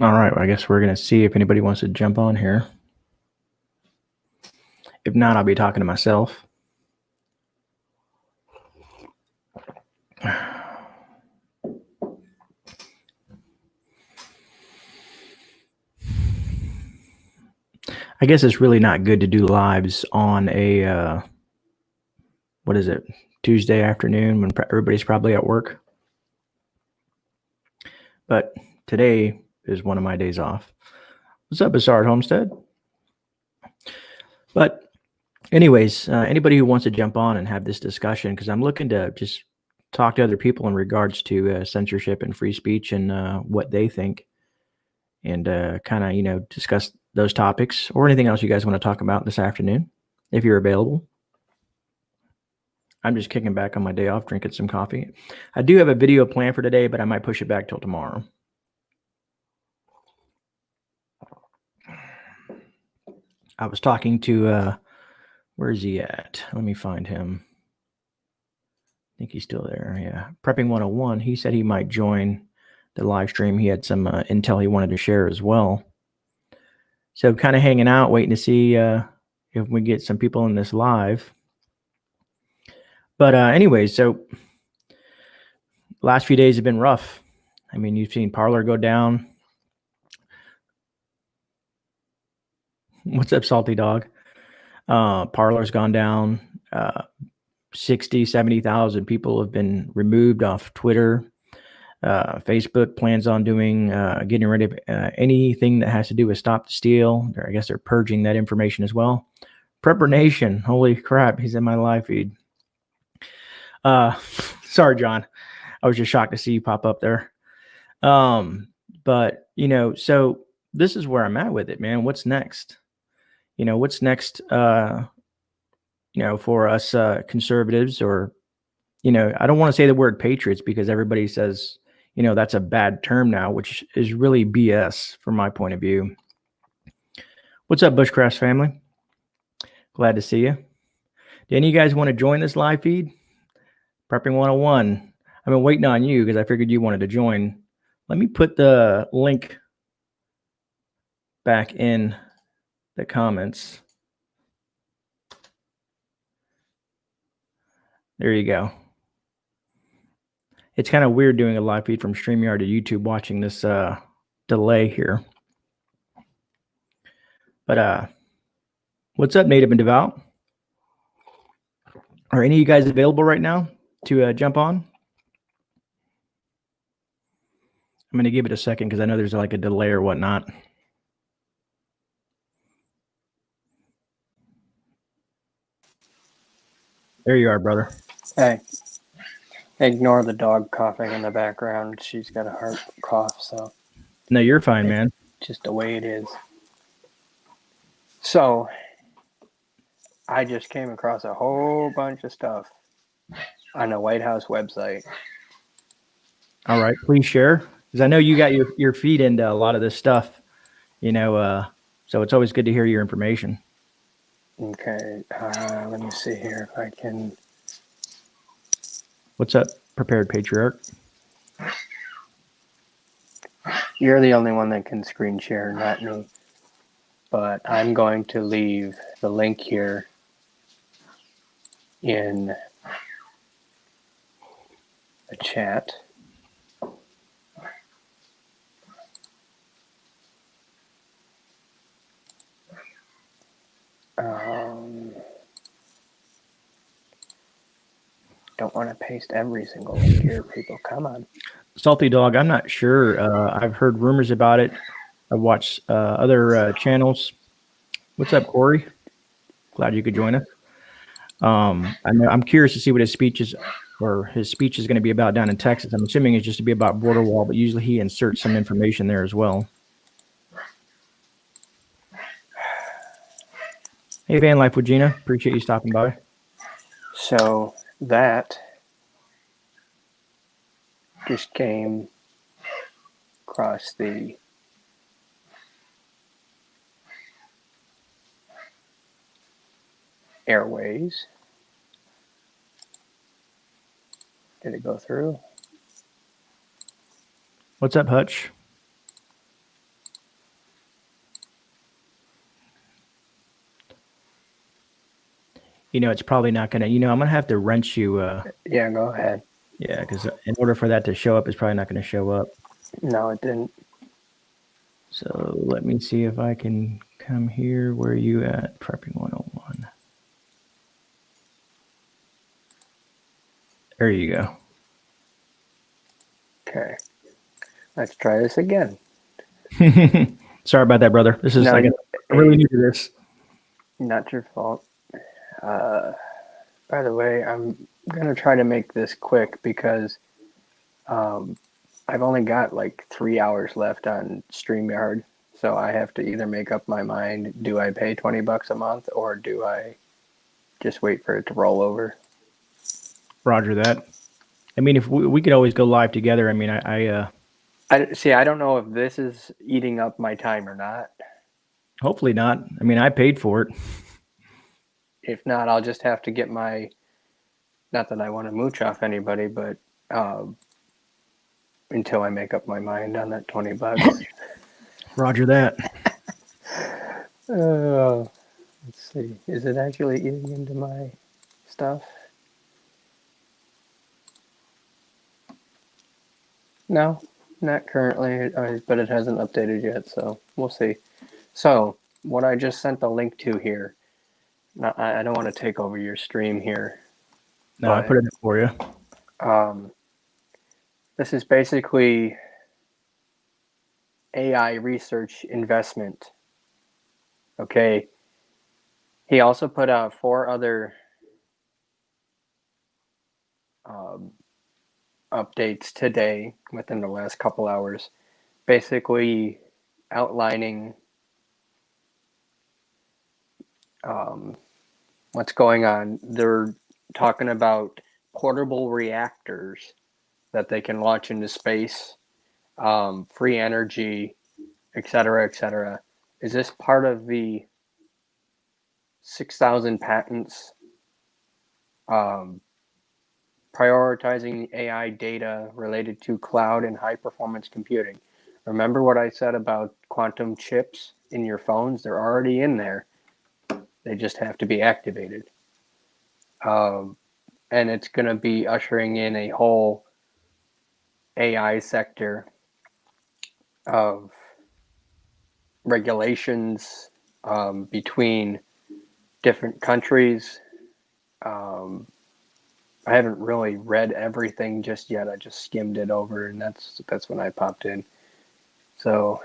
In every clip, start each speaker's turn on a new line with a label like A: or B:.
A: All right, well, I guess we're going to see if anybody wants to jump on here. If not, I'll be talking to myself. I guess it's really not good to do lives on a, what is it, Tuesday afternoon when everybody's probably at work. But today is one of my days off. What's up, Bizarre Homestead? But anyways, anybody who wants to jump on and have this discussion, because I'm looking to just talk to other people in regards to censorship and free speech and what they think, and kind of, discuss those topics or anything else you guys want to talk about this afternoon, if you're available. I'm just kicking back on my day off, drinking some coffee. I do have a video planned for today, but I might push it back till tomorrow. I was talking to, where is he at? Let me find him. I think he's still there. Yeah. Prepping 101. He said he might join the live stream. He had some intel he wanted to share as well. So kind of hanging out, waiting to see if we get some people in this live. But anyways, so last few days have been rough. I mean, you've seen Parler go down. What's up, Salty Dog? Parler's gone down. 60, 70,000 people have been removed off Twitter. Facebook plans on doing, getting rid of anything that has to do with Stop the Steal. I guess they're purging that information as well. Prepper Nation, holy crap, he's in my live feed. Sorry, John. I was just shocked to see you pop up there. But, so this is where I'm at with it, man. What's next? What's next, for us conservatives, or, I don't want to say the word patriots because everybody says, that's a bad term now, which is really BS from my point of view. What's up, Bushcraft family? Glad to see you. Do any of you guys want to join this live feed? Prepping 101. I've been waiting on you because I figured you wanted to join. Let me put the link back in the comments. There you go. It's kind of weird doing a live feed from StreamYard to YouTube, watching this delay here. But what's up, Native and Devout? Are any of you guys available right now to jump on? I'm going to give it a second because I know there's like a delay or whatnot. There you are, brother.
B: Hey, ignore the dog coughing in the background. She's got a heart cough, so.
A: No, you're fine, man.
B: Just the way it is. So, I just came across a whole bunch of stuff on the White House website.
A: All right, please share, because I know you got your feed into a lot of this stuff, so it's always good to hear your information.
B: Okay, let me see here if I can.
A: What's up, Prepared Patriarch?
B: You're the only one that can screen share, not me. But I'm going to leave the link here in the chat. Don't want to paste every single link here, people. Come on.
A: Salty Dog, I'm not sure. I've heard rumors about it. I've watched other channels. What's up, Corey? Glad you could join us. I'm curious to see what his speech is going to be about down in Texas. I'm assuming it's just to be about border wall, but usually he inserts some information there as well. Hey, Van Life with Gina. Appreciate you stopping by.
B: So that just came across the airways. Did it go through?
A: What's up, Hutch? it's probably not gonna. I'm gonna have to rent you.
B: Yeah, go ahead.
A: Yeah, because in order for that to show up, it's probably not gonna show up.
B: No, it didn't.
A: So let me see if I can come here. Where are you at? Prepping 101. There you go.
B: Okay. Let's try this again.
A: Sorry about that, brother. This is
B: No,
A: I really need this.
B: not your fault. By the way, I'm gonna try to make this quick because I've only got like 3 hours left on StreamYard, so I have to either make up my mind: do I pay $20 a month, or do I just wait for it to roll over?
A: Roger that. I mean, if we could always go live together. I mean,
B: I see. I don't know if this is eating up my time or not.
A: hopefully not. I mean, I paid for it.
B: If not, I'll just have to get my. Not that I want to mooch off anybody, but until I make up my mind on that $20.
A: Roger that.
B: Let's see. Is it actually eating into my stuff? No, not currently, but it hasn't updated yet, so we'll see. So, what I just sent the link to here, I don't want to take over your stream here,
A: No, I put it in for you.
B: This is basically AI research investment. Okay. He also put out 4 other updates today within the last couple hours, basically outlining what's going on. They're talking about portable reactors that they can launch into space, free energy, etc., etc. Is this part of the 6,000 patents prioritizing AI data related to cloud and high performance computing? Remember what I said about quantum chips in your phones? They're already in there. They just have to be activated. And it's going to be ushering in a whole AI sector of regulations between different countries. I haven't really read everything just yet. I just skimmed it over, and that's when I popped in. So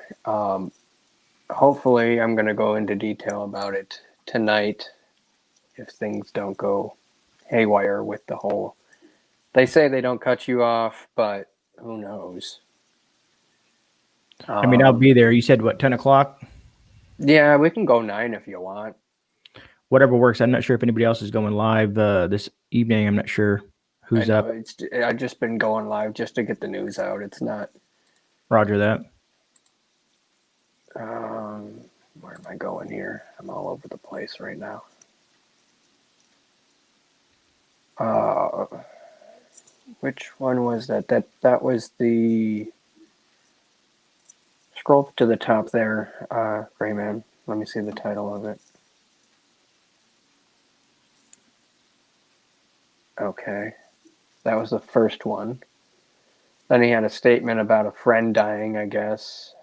B: hopefully I'm going to go into detail about it tonight if things don't go haywire with the whole. They say they don't cut you off, but who knows?
A: I mean, I'll be there. You said what, 10 o'clock?
B: Yeah, we can go 9 if you want.
A: Whatever works. I'm not sure if anybody else is going live this evening. I'm not sure who's up.
B: I've just been going live just to get the news out. It's not.
A: Roger that.
B: Where am I going here? I'm all over the place right now. Which one was that? That was the. Scroll to the top there, Grayman. Let me see the title of it. Okay. That was the first one. Then he had a statement about a friend dying, I guess.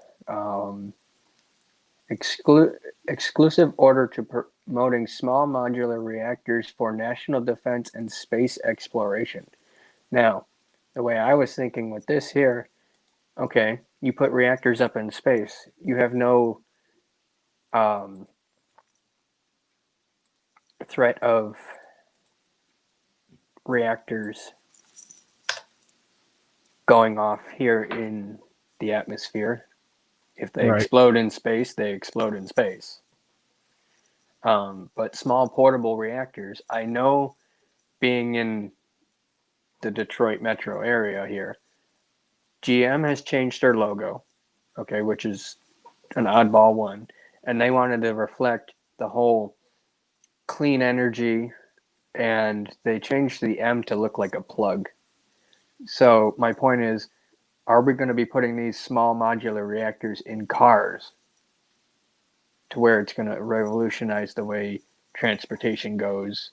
B: Exclusive order to promoting small modular reactors for national defense and space exploration. Now, the way I was thinking with this here, okay, you put reactors up in space. You have no threat of reactors going off here in the atmosphere. If they explode in space, they explode in space. But small portable reactors, I know, being in the Detroit metro area here, GM has changed their logo, okay, which is an oddball one, and they wanted to reflect the whole clean energy, and they changed the M to look like a plug. So my point is, are we going to be putting these small modular reactors in cars to where it's going to revolutionize the way transportation goes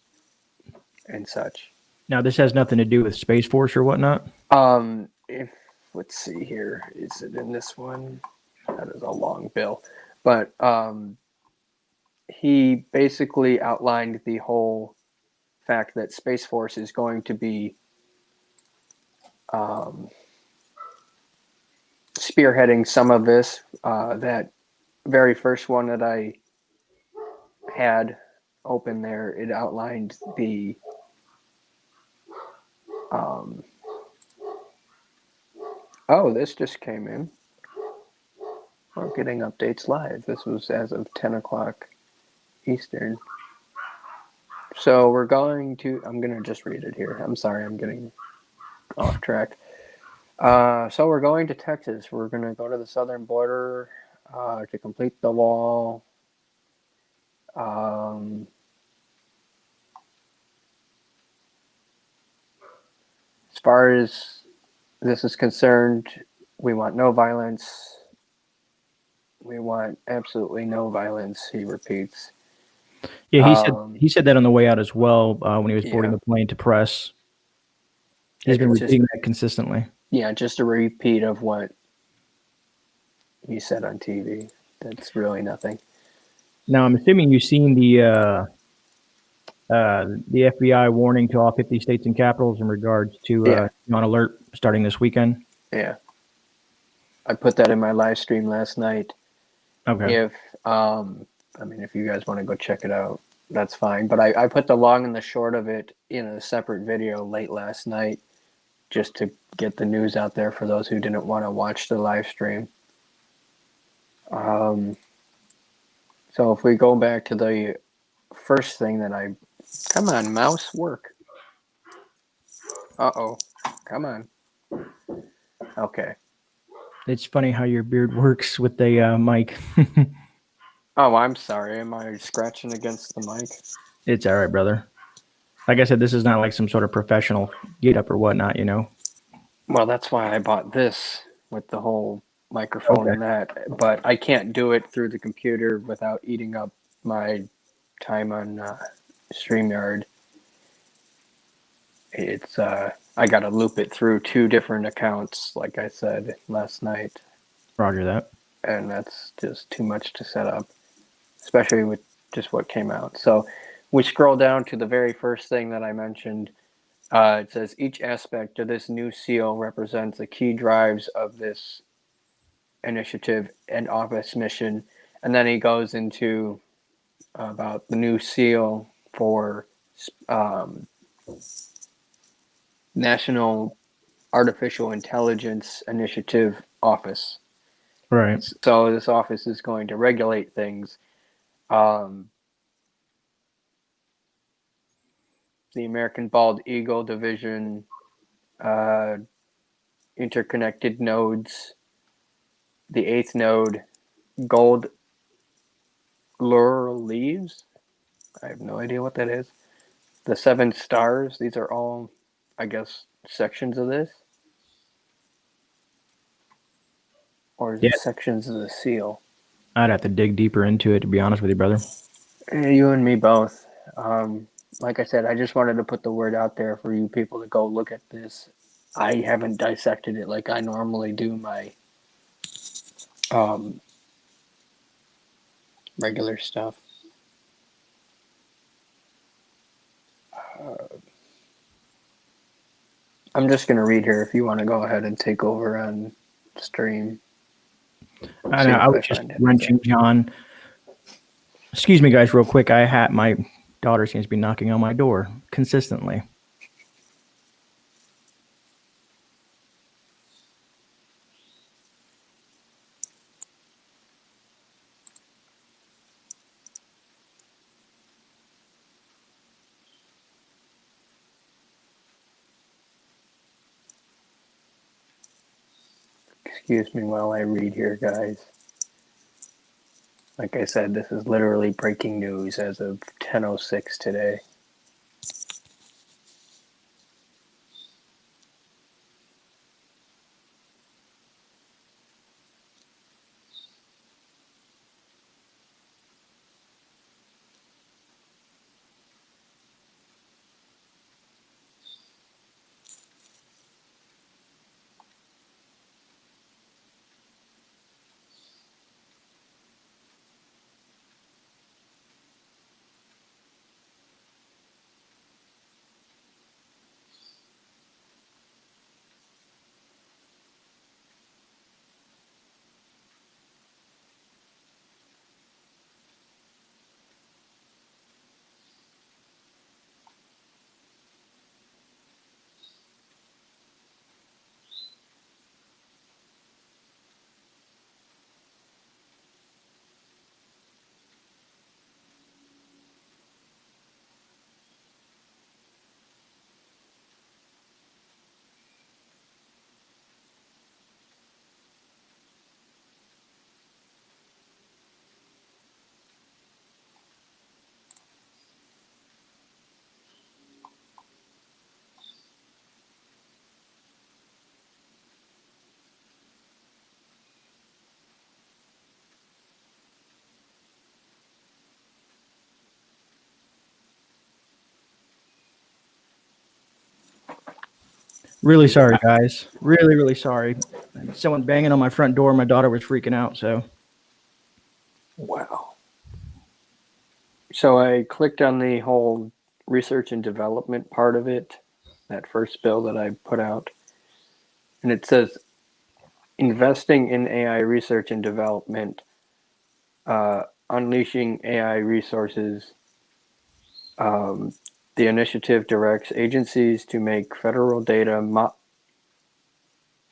B: and such.
A: Now, this has nothing to do with Space Force or whatnot.
B: If let's see here, is it in this one? That is a long bill, but he basically outlined the whole fact that Space Force is going to be spearheading some of this. That very first one that I had open there, it outlined the oh, this just came in. We're getting updates live. This was as of 10 o'clock Eastern. So we're going to, I'm going to just read it here. I'm sorry, I'm getting off track. So we're going to Texas. We're going to go to the southern border to complete the wall. As far as this is concerned, we want no violence. We want absolutely no violence, he repeats.
A: Yeah, he said that on the way out as well when he was boarding
B: Yeah.
A: the plane to press. He's been
B: It's
A: repeating that consistently.
B: Yeah, just a repeat of what he said on TV. That's really nothing.
A: Now, I'm assuming you've seen the FBI warning to all 50 states and capitals in regards to
B: Yeah.
A: on alert starting this weekend.
B: Yeah. I put that in my live stream last night.
A: Okay.
B: If I mean, if you guys want to go check it out, that's fine. But I put the long and the short of it in a separate video late last night just to get the news out there for those who didn't want to watch the live stream. So if we go back to the first thing that I... Come on, mouse, work. Uh-oh. Come on. Okay.
A: It's funny how your beard works with the mic.
B: Oh, I'm sorry. Am I scratching against the mic?
A: It's all right, brother. Like I said, this is not like some sort of professional get up or whatnot, you know?
B: Well, that's why I bought this with the whole microphone
A: Okay.
B: and that. But I can't do it through the computer without eating up my time on StreamYard. It's I got to loop it through 2 different accounts, like I said last night,
A: Roger that.
B: and that's just too much to set up, especially with just what came out. So we scroll down to the very first thing that I mentioned. It says each aspect of this new seal represents the key drives of this initiative and office mission, and then he goes into about the new seal for National Artificial Intelligence Initiative Office.
A: Right.
B: So this office is going to regulate things. The American Bald Eagle Division, interconnected nodes, the 8th node, gold laurel leaves. I have no idea what that is. The 7 stars. These are all, I guess, sections of this. Or is
A: Yeah.
B: it sections of the seal?
A: I'd have to dig deeper into it, to be honest with you, brother.
B: You and me both. Like I said, I just wanted to put the word out there for you people to go look at this. I haven't dissected it like I normally do my regular stuff. I'm just going to read here if you want to go ahead and take over on stream.
A: I know. I was just wrenching John. Excuse me, guys, real quick. My daughter seems to be knocking on my door consistently.
B: Excuse me while I read here, guys. Like I said, this is literally breaking news as of 10:06 today.
A: Really sorry, guys. Really, really sorry. Someone banging on my front door. My daughter was freaking out. So
B: Wow. So I clicked on the whole research and development part of it, that first bill that I put out, and it says investing in AI research and development, unleashing AI resources. Um, the initiative directs agencies to make federal data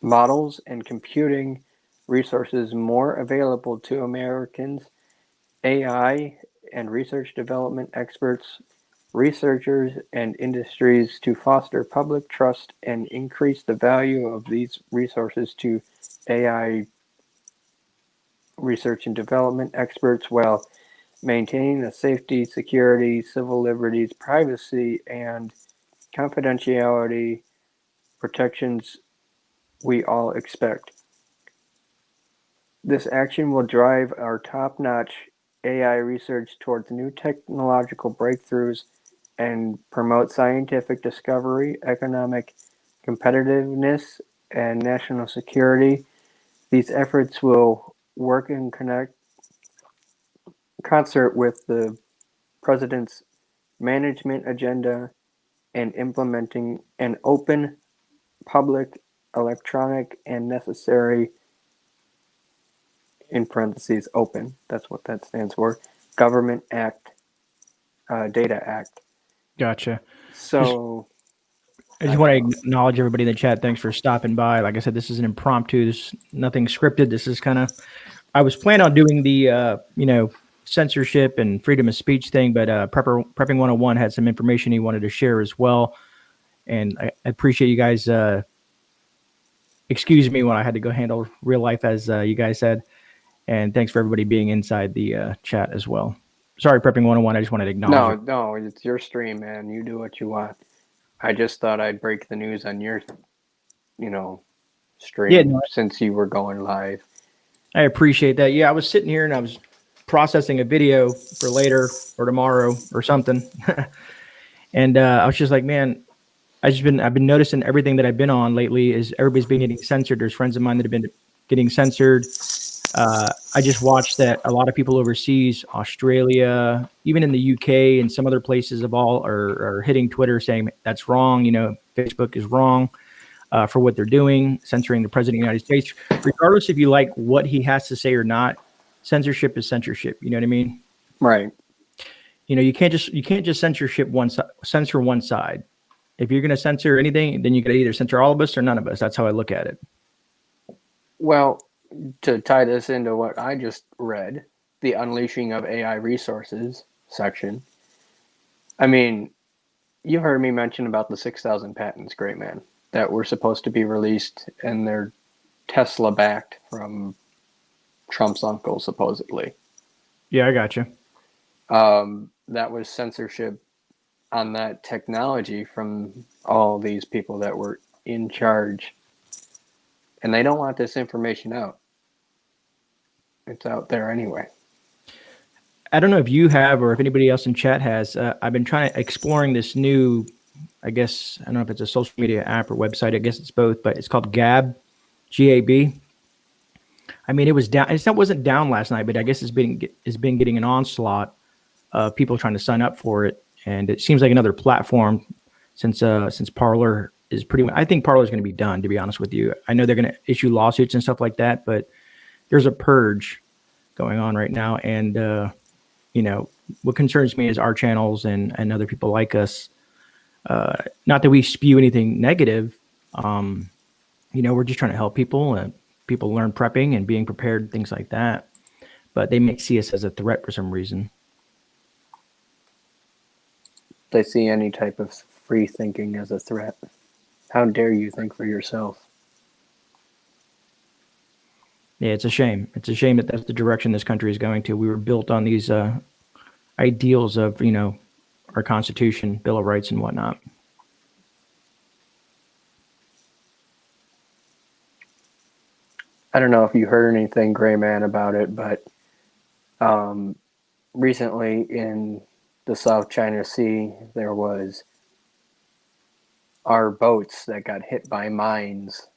B: models and computing resources more available to Americans. AI and research development experts, researchers, and industries to foster public trust and increase the value of these resources to AI research and development experts while maintaining the safety, security, civil liberties, privacy, and confidentiality protections we all expect. This action will drive our top-notch AI research towards new technological breakthroughs and promote scientific discovery, economic competitiveness, and national security. These efforts will work in concert with the President's management agenda and implementing an open, public, electronic, and necessary in parentheses open. That's what that stands for. Government Act, Data Act.
A: gotcha. Just
B: So
A: I
B: I
A: just
B: don't
A: want to
B: know.
A: acknowledge everybody in the chat. Thanks for stopping by. Like I said, this is an impromptu. This nothing scripted. This is kind of. I was planning on doing the censorship and freedom of speech thing, but prepping 101 had some information he wanted to share as well, and I appreciate you guys. Excuse me when I had to go handle real life, as you guys said, and thanks for everybody being inside the chat as well. Sorry, prepping 101. I just wanted to acknowledge
B: No,
A: it.
B: no, it's your stream, man. You do what you want. I just thought I'd break the news on your, you know,
A: Yeah,
B: stream
A: no,
B: since you were going live.
A: I appreciate that. Yeah, I was sitting here and I was processing a video for later or tomorrow or something, and I was just like, man, I've been noticing everything that I've been on lately is everybody's been getting censored. There's friends of mine that have been getting censored. I just watched that a lot of people overseas, Australia, even in the UK and some other places of all are hitting Twitter saying that's wrong. You know, Facebook is wrong for what they're doing, censoring the president of the United States, regardless if you like what he has to say or not. Censorship is censorship. You know what I mean?
B: Right.
A: You know, you can't just censor one side. If you're going to censor anything, then you got to either censor all of us or none of us. That's how I look at it.
B: Well, to tie this into what I just read, the unleashing of AI resources section. I mean, you heard me mention about the 6,000 patents, great man, that were supposed to be released and they're Tesla backed from Trump's uncle, supposedly.
A: Yeah, I got you.
B: That was censorship on that technology from all these people that were in charge. And they don't want this information out. It's out there anyway.
A: I don't know if you have or if anybody else in chat has. I've been trying to exploring this new, I guess I don't know if it's a social media app or website. I guess it's both, but it's called Gab, GAB. I mean, it was down. It wasn't down last night, but I guess it's been getting an onslaught of people trying to sign up for it, and it seems like another platform since Parler is pretty. I think Parler is going to be done. To be honest with you, I know they're going to issue lawsuits and stuff like that, but there's a purge going on right now, and you know what concerns me is our channels and other people like us. Not that we spew anything negative. You know, we're just trying to help people and people learn prepping and being prepared, things like that. But they may see us as a threat for some reason.
B: They see any type of free thinking as a threat. How dare you think for yourself?
A: Yeah, it's a shame. It's a shame that that's the direction this country is going to. We were built on these ideals of, you know, our Constitution, Bill of Rights, and whatnot.
B: I don't know if you heard anything, Gray Man, about it, but recently in the South China Sea, there was are boats that got hit by mines.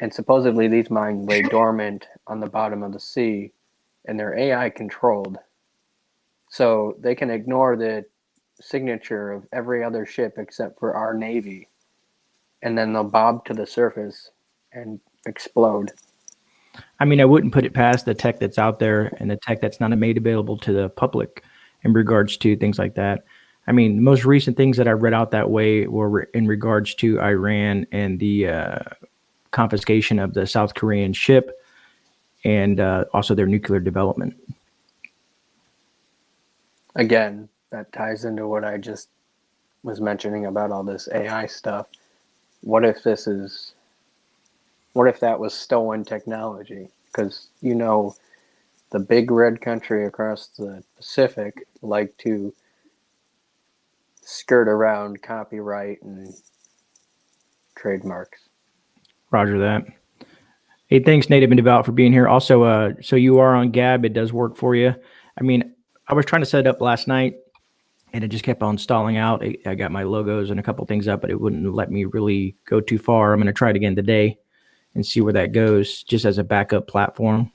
B: And supposedly these mines lay dormant on the bottom of the sea, and they're AI controlled. So they can ignore the signature of every other ship except for our Navy. And then they'll bob to the surface and explode.
A: I mean, I wouldn't put it past the tech that's out there and the tech that's not made available to the public in regards to things like that. I mean, the most recent things that I read out that way were in regards to Iran and the confiscation of the South Korean ship and also their nuclear development.
B: Again, that ties into what I just was mentioning about all this AI stuff. What if that was stolen technology? Because, the big red country across the Pacific like to skirt around copyright and trademarks.
A: Roger that. Hey, thanks, Native and Devout, for being here. Also, so you are on Gab. It does work for you. I mean, I was trying to set it up last night, and it just kept on stalling out. I got my logos and a couple things up, but it wouldn't let me really go too far. I'm going to try it again today and see where that goes, just as a backup platform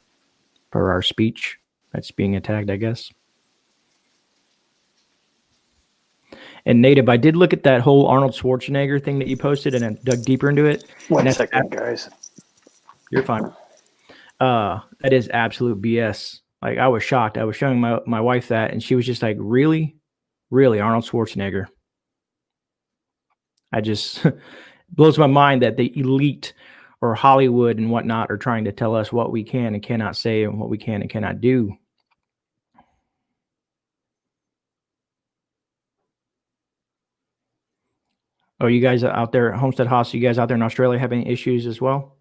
A: for our speech that's being attacked, I guess. And Native, I did look at that whole Arnold Schwarzenegger thing that you posted, and I dug deeper into it.
B: One second, guys.
A: You're fine. That is absolute BS. Like, I was shocked. I was showing my wife that, and she was just like, really? Really, Arnold Schwarzenegger? I just blows my mind that the elite or Hollywood and whatnot are trying to tell us what we can and cannot say and what we can and cannot do. Oh, you guys out there, Homestead Hoss, you guys out there in Australia having issues as well?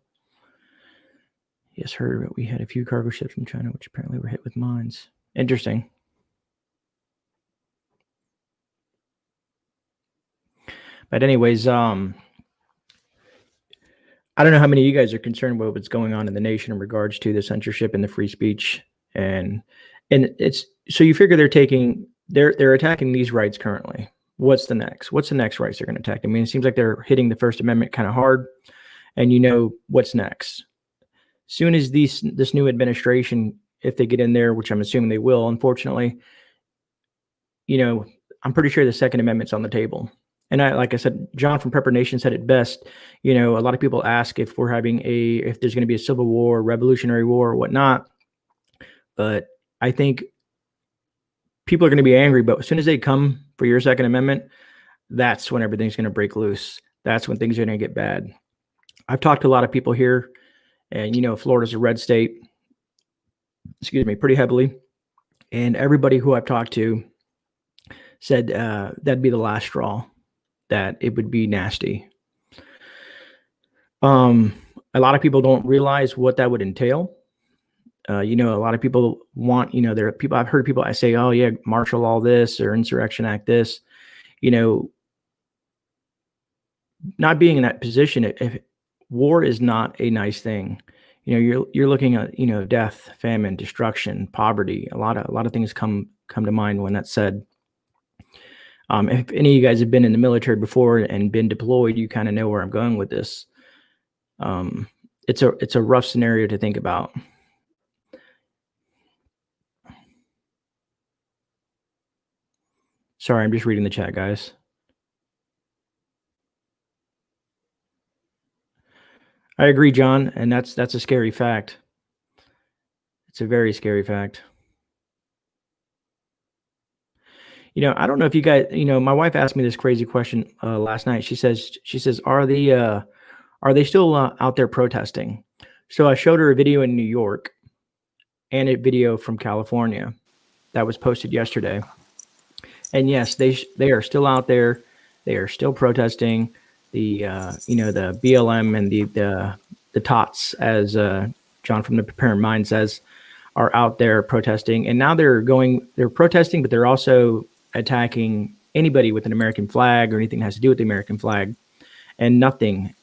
A: Yes, heard we had a few cargo ships from China, which apparently were hit with mines. Interesting. But anyways, I don't know how many of you guys are concerned about what's going on in the nation in regards to the censorship and the free speech, and it's so you figure they're attacking these rights currently. What's the next? What's the next rights they're going to attack? I mean, it seems like they're hitting the First Amendment kind of hard, and what's next. Soon as this new administration, if they get in there, which I'm assuming they will, unfortunately, I'm pretty sure the Second Amendment's on the table. And like I said, John from Prepper Nation said it best. A lot of people ask if if there's going to be a civil war, revolutionary war, or whatnot. But I think people are going to be angry. But as soon as they come for your Second Amendment, that's when everything's going to break loose. That's when things are going to get bad. I've talked to a lot of people here, and Florida's a red state. Excuse me, pretty heavily. And everybody who I've talked to said that'd be the last straw. That it would be nasty. A lot of people don't realize what that would entail. A lot of people want, there are people, I've heard people, I say, oh yeah, martial law this or insurrection act this, not being in that position, if war is not a nice thing, you're looking at, death, famine, destruction, poverty, a lot of things come to mind when that's said. If any of you guys have been in the military before and been deployed, you kind of know where I'm going with this. It's a rough scenario to think about. Sorry, I'm just reading the chat, guys. I agree, John, and that's a scary fact. It's a very scary fact. I don't know if you guys, my wife asked me this crazy question last night. She says, are they still out there protesting? So I showed her a video in New York and a video from California that was posted yesterday. And yes, they are still out there. They are still protesting. The the BLM and the TOTS, as John from the Preparing Mind says, are out there protesting. And now they're protesting, but they're also attacking anybody with an American flag or anything that has to do with the American flag. And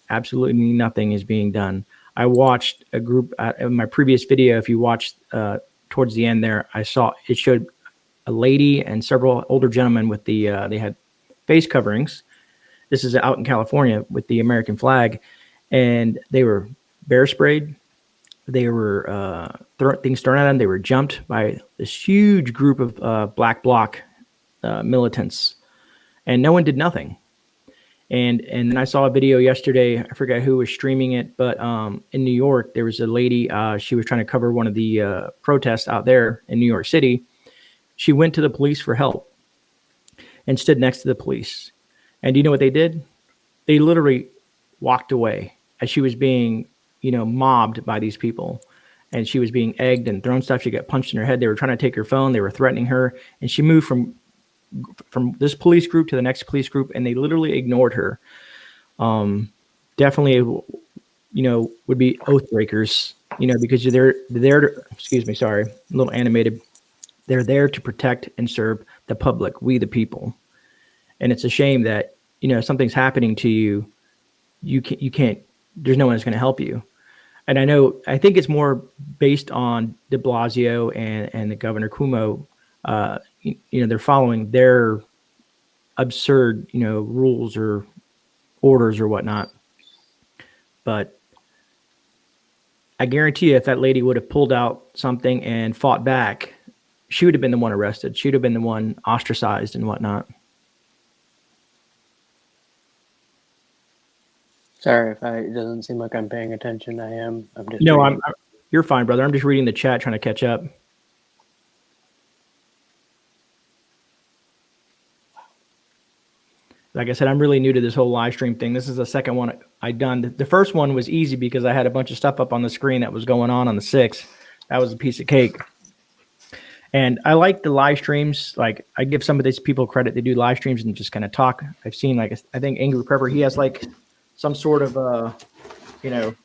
A: absolutely nothing is being done. I watched a group in my previous video. If you watched towards the end there, it showed a lady and several older gentlemen with they had face coverings. this is out in California with the American flag, and they were bear sprayed. They were things thrown at them. They were jumped by this huge group of black bloc militants, and no one did nothing. And then I saw a video yesterday. I forget who was streaming it, but in New York, there was a lady. She was trying to cover one of the protests out there in New York City. She went to the police for help and stood next to the police. And do you know what they did? They literally walked away as she was being, mobbed by these people. And she was being egged and thrown stuff. She got punched in her head. They were trying to take her phone. They were threatening her. And she moved from this police group to the next police group, and they literally ignored her. Definitely, would be oath breakers, because they're there to, excuse me, sorry, a little animated. They're there to protect and serve the public, we the people. And it's a shame that, something's happening to you. You can't, there's no one that's going to help you. And I think it's more based on de Blasio and the Governor Cuomo. They're following their absurd, rules or orders or whatnot. But I guarantee you, if that lady would have pulled out something and fought back, she would have been the one arrested. She would have been the one ostracized and whatnot.
B: Sorry if it doesn't seem like I'm paying attention. I am. I'm just.
A: No, you're fine, brother. I'm just reading the chat, trying to catch up. Like I said, I'm really new to this whole live stream thing. This is the second one I've done. The first one was easy because I had a bunch of stuff up on the screen that was going on the 6th. That was a piece of cake. And I like the live streams. Like, I give some of these people credit. They do live streams and just kind of talk. I've seen, I think Angry Prepper, he has some sort of book, and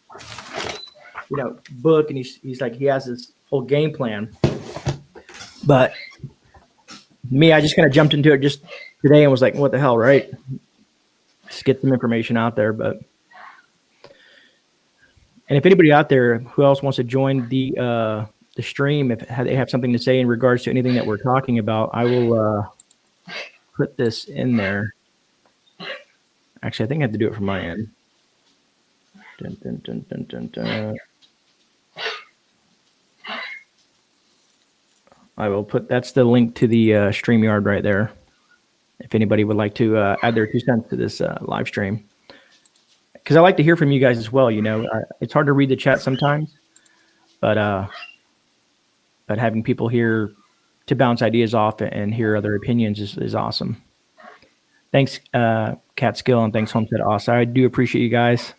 A: he's like, he has this whole game plan. But me, I just kind of jumped into it just today and was like, what the hell, right? Just get some information out there. And if anybody out there who else wants to join the stream, if they have something to say in regards to anything that we're talking about, I will put this in there. Actually, I think I have to do it from my end. Dun, dun, dun, dun, dun, dun. I will put, that's the link to the StreamYard right there. If anybody would like to add their 2 cents to this live stream. Because I like to hear from you guys as well. It's hard to read the chat sometimes, but having people here to bounce ideas off and hear other opinions is awesome. Thanks, Catskill, and thanks, Homestead Awesome. I do appreciate you guys.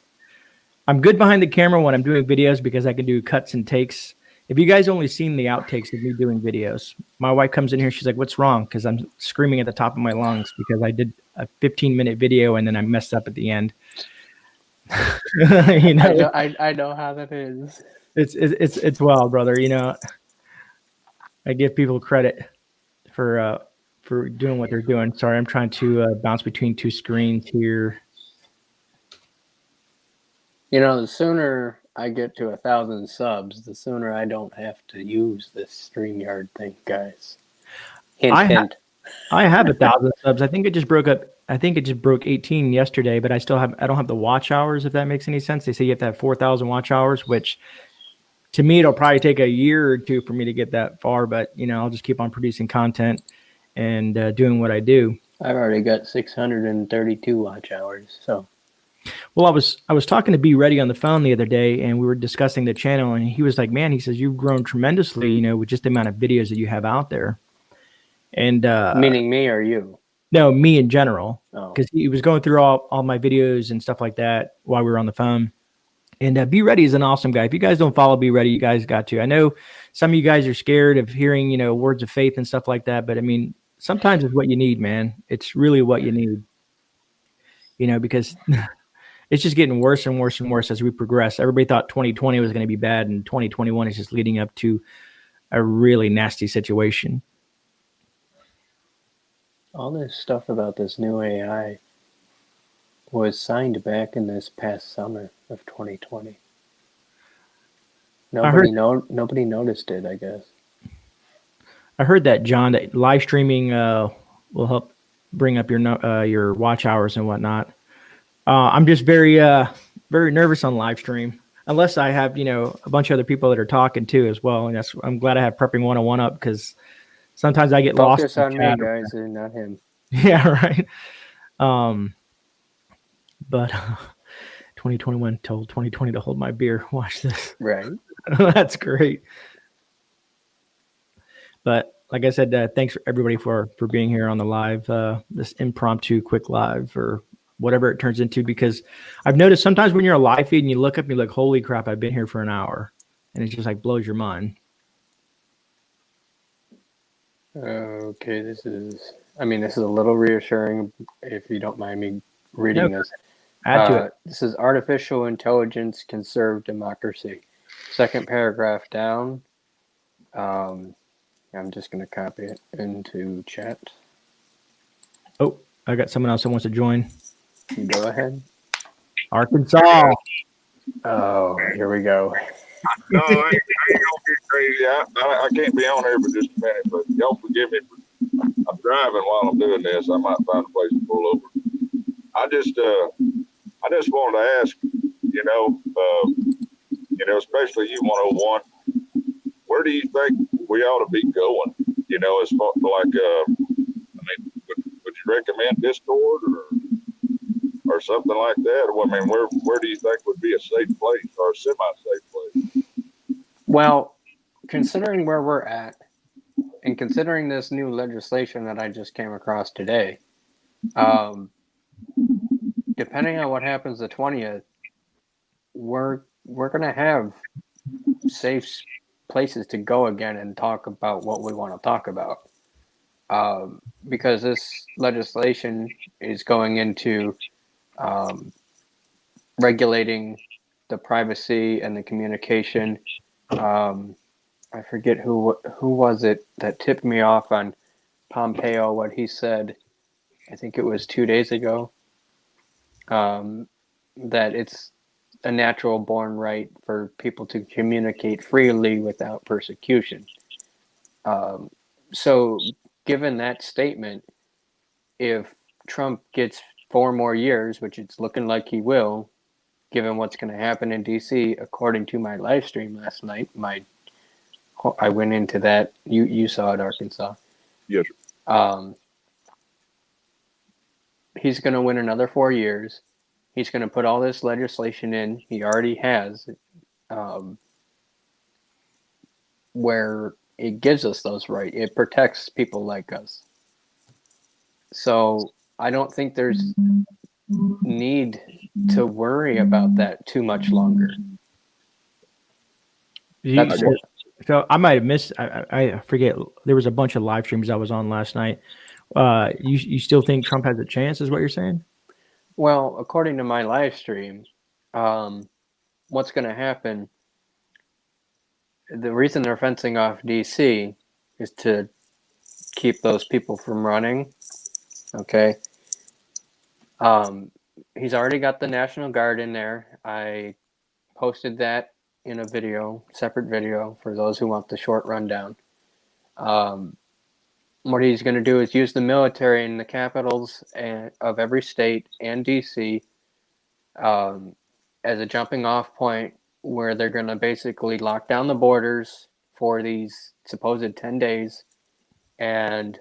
A: I'm good behind the camera when I'm doing videos because I can do cuts and takes. If you guys only seen the outtakes of me doing videos, my wife comes in here, she's like, what's wrong? Because I'm screaming at the top of my lungs because I did a 15-minute video and then I messed up at the end.
B: I know how that is.
A: It's wild, brother. I give people credit for doing what they're doing. Sorry, I'm trying to bounce between 2 screens here.
B: The sooner I get to 1,000 subs, the sooner I don't have to use this StreamYard thing, guys. Hint, hint.
A: I have 1,000 subs. I think it just broke 18 yesterday, but I don't have the watch hours, if that makes any sense. They say you have to have 4,000 watch hours, which to me, it'll probably take a year or 2 for me to get that far, but I'll just keep on producing content and doing what I do.
B: I've already got 632 watch hours, so.
A: Well, I was talking to Be Ready on the phone the other day, and we were discussing the channel, and he was like, man, he says, you've grown tremendously, with just the amount of videos that you have out there. And
B: meaning me or you?
A: No, me in general,
B: Oh.
A: Because he was going through all my videos and stuff like that while we were on the phone. And Be Ready is an awesome guy. If you guys don't follow Be Ready, you guys got to. I know some of you guys are scared of hearing, words of faith and stuff like that, but I mean, sometimes it's what you need, man. It's really what you need, because it's just getting worse and worse and worse as we progress. Everybody thought 2020 was going to be bad, and 2021 is just leading up to a really nasty situation.
B: All this stuff about this new AI was signed back in this past summer of 2020. Nobody noticed it, I guess.
A: I heard that, John, that live streaming will help bring up your watch hours and whatnot. I'm just very nervous on live stream. Unless I have, a bunch of other people that are talking too as well. And I'm glad I have prepping 101 up because sometimes I get lost
B: Focus
A: in
B: on
A: the
B: me,
A: chat.
B: guys, and not him.
A: Yeah, right. But 2021 told 2020 to hold my beer. Watch this.
B: Right.
A: That's great. But like I said, thanks for everybody for being here on the live, this impromptu quick live or whatever it turns into. Because I've noticed sometimes when you're a live feed and you look up and you're like, holy crap, I've been here for an hour. And it just like blows your mind.
B: Okay, this is a little reassuring if you don't mind me reading this.
A: Add to it.
B: This is artificial intelligence can serve democracy. Second paragraph down. I'm just going to copy it into chat.
A: Oh, I got someone else that wants to join.
B: Go ahead.
A: Arkansas.
B: Oh, here we go.
C: No, I ain't gonna get crazy. I can't be on here for just a minute, but y'all forgive me. I'm driving while I'm doing this. I might find a place to pull over. I just wanted to ask, especially you 101, where do you think we ought to be going? As far like, would you recommend Discord or something like that? I mean, where do you think would be a safe place or a semi-safe place?
B: Well, considering where we're at, and considering this new legislation that I just came across today, depending on what happens the 20th, we're going to have safe places to go again and talk about what we want to talk about. Because this legislation is going into regulating the privacy and the communication. I forget who was it that tipped me off on Pompeo, what he said. I think it was 2 days ago. That it's a natural born right for people to communicate freely without persecution. So, given that statement, if Trump gets 4 more years, which it's looking like he will, given what's going to happen in DC, according to my live stream last night, I went into that. You saw it, Arkansas.
C: Yes.
B: He's going to win another 4 years. He's going to put all this legislation in. He already has, where it gives us those rights. It protects people like us. So I don't think there's need to worry about that too much longer.
A: So I might have missed. I forget. There was a bunch of live streams I was on last night. You still think Trump has a chance? Is what you're saying?
B: Well, according to my live stream, what's going to happen? The reason they're fencing off DC is to keep those people from running. Okay. He's already got the National Guard in there. I posted that in a video, separate video for those who want the short rundown. What he's going to do is use the military in the capitals of every state and DC as a jumping off point where they're going to basically lock down the borders for these supposed 10 days and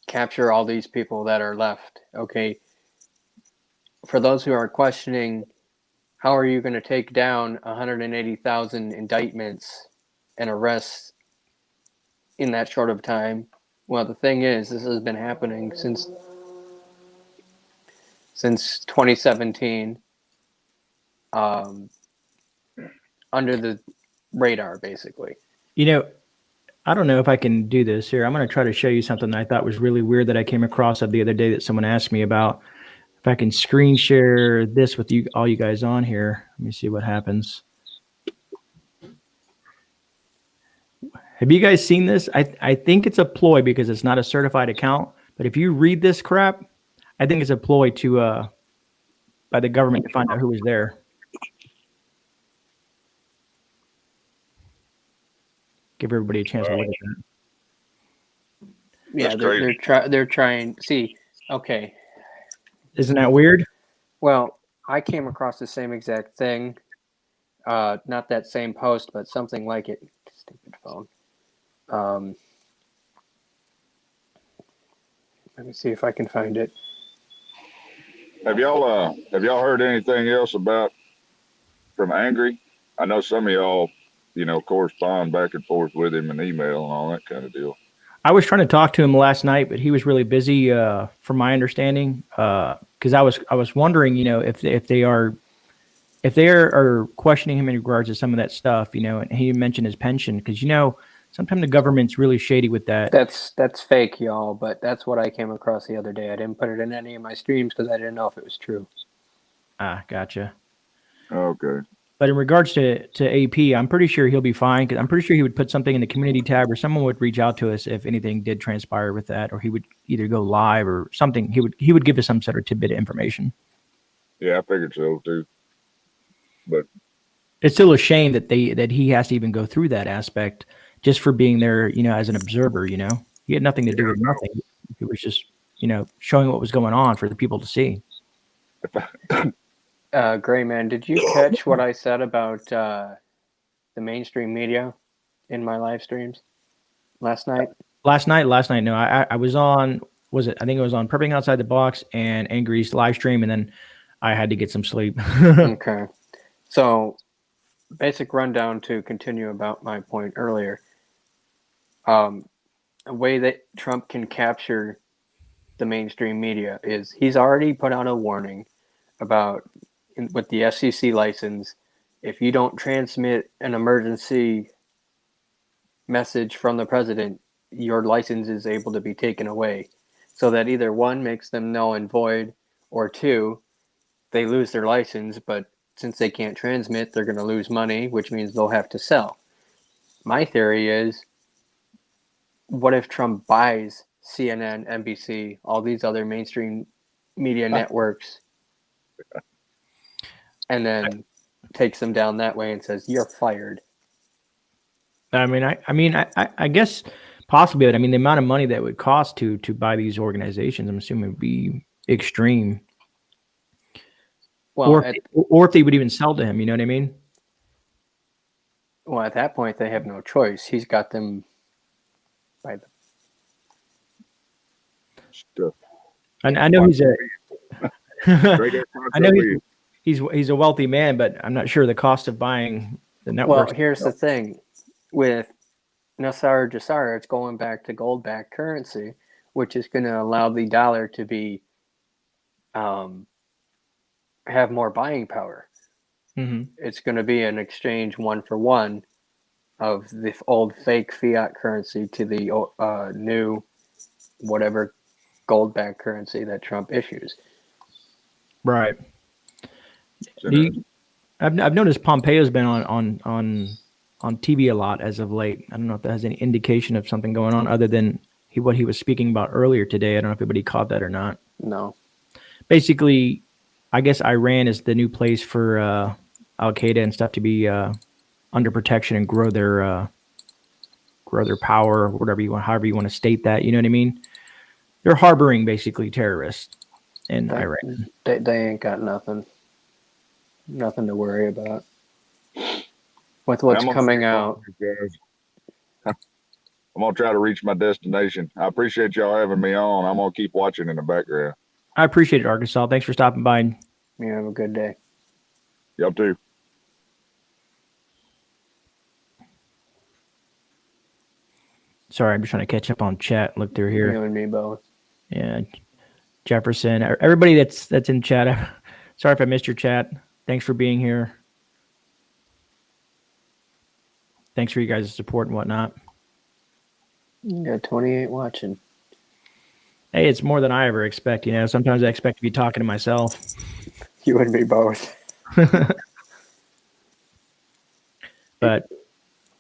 B: capture all these people that are left. Okay. For those who are questioning, how are you going to take down 180,000 indictments and arrests in that short of time? Well, the thing is, this has been happening since 2017, under the radar, basically.
A: I don't know if I can do this here. I'm going to try to show you something that I thought was really weird that I came across the other day that someone asked me about. If I can screen share this with you, all you guys on here, let me see what happens. Have you guys seen this? I think it's a ploy because it's not a certified account. But if you read this crap, I think it's a ploy to by the government to find out who was there. Give everybody a chance to look at that.
B: Yeah, they're trying. See, okay.
A: Isn't that weird?
B: Well, I came across the same exact thing. Not that same post, but something like it. Stupid phone. Let me see if I can find it.
C: Have y'all heard anything else about from Angry? I know some of y'all, correspond back and forth with him in email and all that kind of deal.
A: I was trying to talk to him last night, but he was really busy, from my understanding. Because I was wondering, if they are questioning him in regards to some of that stuff, and he mentioned his pension, because sometimes the government's really shady with that.
B: That's fake, y'all. But that's what I came across the other day. I didn't put it in any of my streams because I didn't know if it was true.
A: Ah, gotcha.
C: Okay.
A: But in regards to AP, I'm pretty sure he'll be fine, because I'm pretty sure he would put something in the community tab, or someone would reach out to us if anything did transpire with that, or he would either go live or something. He would give us some sort of tidbit of information.
C: Yeah, I figured so too. But
A: it's still a shame that he has to even go through that aspect just for being there, as an observer. He had nothing to do with nothing. He was just, showing what was going on for the people to see.
B: Gray Man, did you catch what I said about the mainstream media in my live streams last night?
A: Last night, no. I was on. I think it was on Prepping Outside the Box and Angry's live stream, and then I had to get some sleep.
B: Okay, so basic rundown to continue about my point earlier. A way that Trump can capture the mainstream media is he's already put out a warning about with the FCC license, if you don't transmit an emergency message from the president, your license is able to be taken away. So that either one, makes them null and void, or two, they lose their license, but since they can't transmit, they're going to lose money, which means they'll have to sell. My theory is, what if Trump buys CNN, NBC, all these other mainstream media networks, and then takes them down that way and says, "You're fired"?
A: I guess possibly, but the amount of money that would cost to buy these organizations, I'm assuming, would be extreme.
B: Well,
A: or if they would even sell to him, you know what I mean?
B: Well, at that point, they have no choice. He's got them by the
C: stuff.
A: I know he's I know he's a wealthy man, but I'm not sure the cost of buying the network.
B: Well, here's the thing. With Nasar Jasara, it's going back to gold-backed currency, which is going to allow the dollar to be have more buying power.
A: Mm-hmm.
B: It's going to be an exchange 1-for-1 of the old fake fiat currency to the new whatever gold-backed currency that Trump issues.
A: Right. I've noticed Pompeo's been on TV a lot as of late. I don't know if that has any indication of something going on other than what he was speaking about earlier today. I don't know if anybody caught that or not.
B: No.
A: Basically, I guess Iran is the new place for Al Qaeda and stuff to be under protection and grow their power, or however you want to state that. You know what I mean? They're harboring basically terrorists in Iran.
B: They ain't got nothing to worry about with what's coming out.
C: I'm gonna try to reach my destination. I appreciate y'all having me on. I'm gonna keep watching in the background.
A: I appreciate it, Arkansas. Thanks for stopping by.
B: You have a good day.
C: Y'all too.
A: Sorry, I'm just trying to catch up on chat. Look through here.
B: You and me both.
A: Yeah, Jefferson. Everybody that's in chat. Sorry if I missed your chat. Thanks for being here. Thanks for you guys' support and whatnot.
B: You got 28 watching.
A: Hey, it's more than I ever expect. Sometimes I expect to be talking to myself.
B: You and me both.
A: But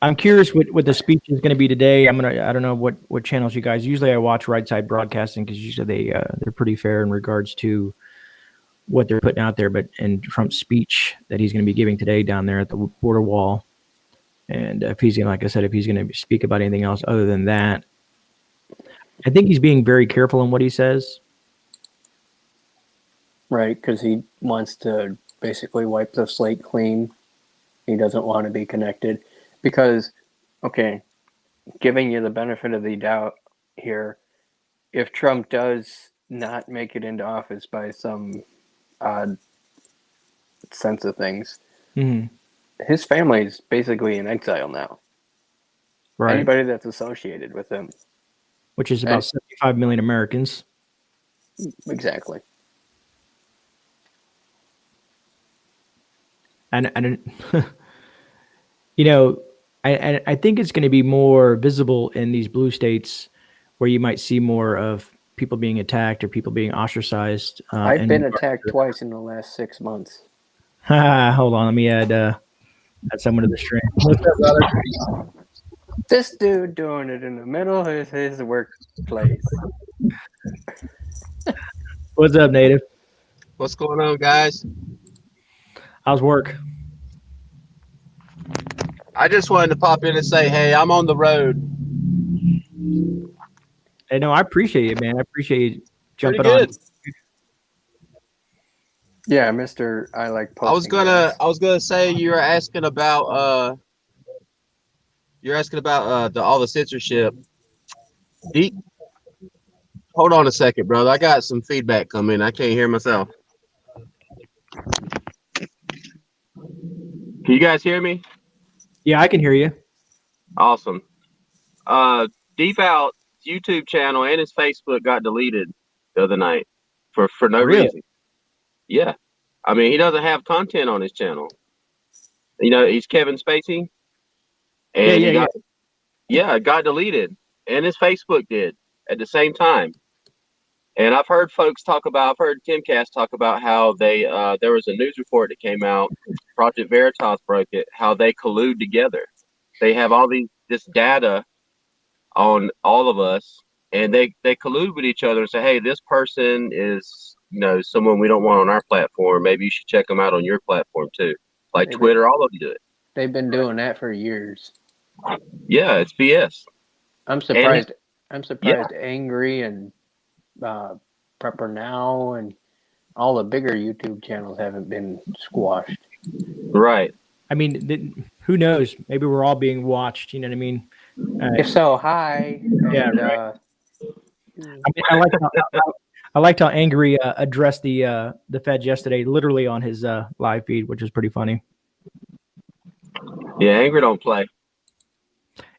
A: I'm curious what the speech is going to be today. I don't know what channels you guys. Usually I watch Right Side Broadcasting because usually they're pretty fair in regards to what they're putting out there. But in Trump's speech that he's going to be giving today down there at the border wall, and if he's going to speak about anything else other than that, I think he's being very careful in what he says.
B: right? Because he wants to basically wipe the slate clean. He doesn't want to be connected. Because, okay, giving you the benefit of the doubt here, if Trump does not make it into office by some odd sense of things,
A: Mhm.
B: his family is basically in exile now.
A: Right.
B: Anybody that's associated with him.
A: Which is about 75 million Americans.
B: Exactly.
A: And you know, I think it's going to be more visible in these blue states where you might see more of people being attacked or people being ostracized.
B: I've been attacked twice in the last 6 months.
A: Hold on, let me add someone to the stream. What's up, brother?
B: This dude doing it in the middle of his workplace.
A: What's up, Native?
D: What's going on, guys?
A: How's work?
D: I just wanted to pop in and say, hey, I'm on the road.
A: Hey, no, I appreciate it, man. I appreciate you
D: Pretty
A: jumping
D: good.
A: on.
B: Yeah, Mr. I like posting.
D: I was gonna say you're asking about all the censorship. Hold on a second, brother. I got some feedback coming. I can't hear myself. Can you guys hear me?
A: Yeah, I can hear you.
D: Awesome. Deep Out's YouTube channel and his Facebook got deleted the other night for no reason. Yeah. I mean, he doesn't have content on his channel. You know, he's Kevin Spacey. And it got deleted. And his Facebook did at the same time. And I've heard I've heard Timcast talk about how there was a news report that came out, Project Veritas broke it, how they collude together. They have this data on all of us, and they collude with each other and say, hey, this person is, someone we don't want on our platform. Maybe you should check them out on your platform too. Like Twitter, all of them do it.
B: They've been doing that for years.
D: Yeah, it's BS.
B: I'm surprised. Angry and Prepper Now and all the bigger YouTube channels haven't been squashed.
D: Right.
A: I mean, who knows? Maybe we're all being watched. You know what I mean?
B: If so, hi.
A: Yeah,
B: and,
A: right. I mean, I liked how Angry addressed the feds yesterday, literally on his live feed, which is pretty funny.
D: Yeah, Angry don't play.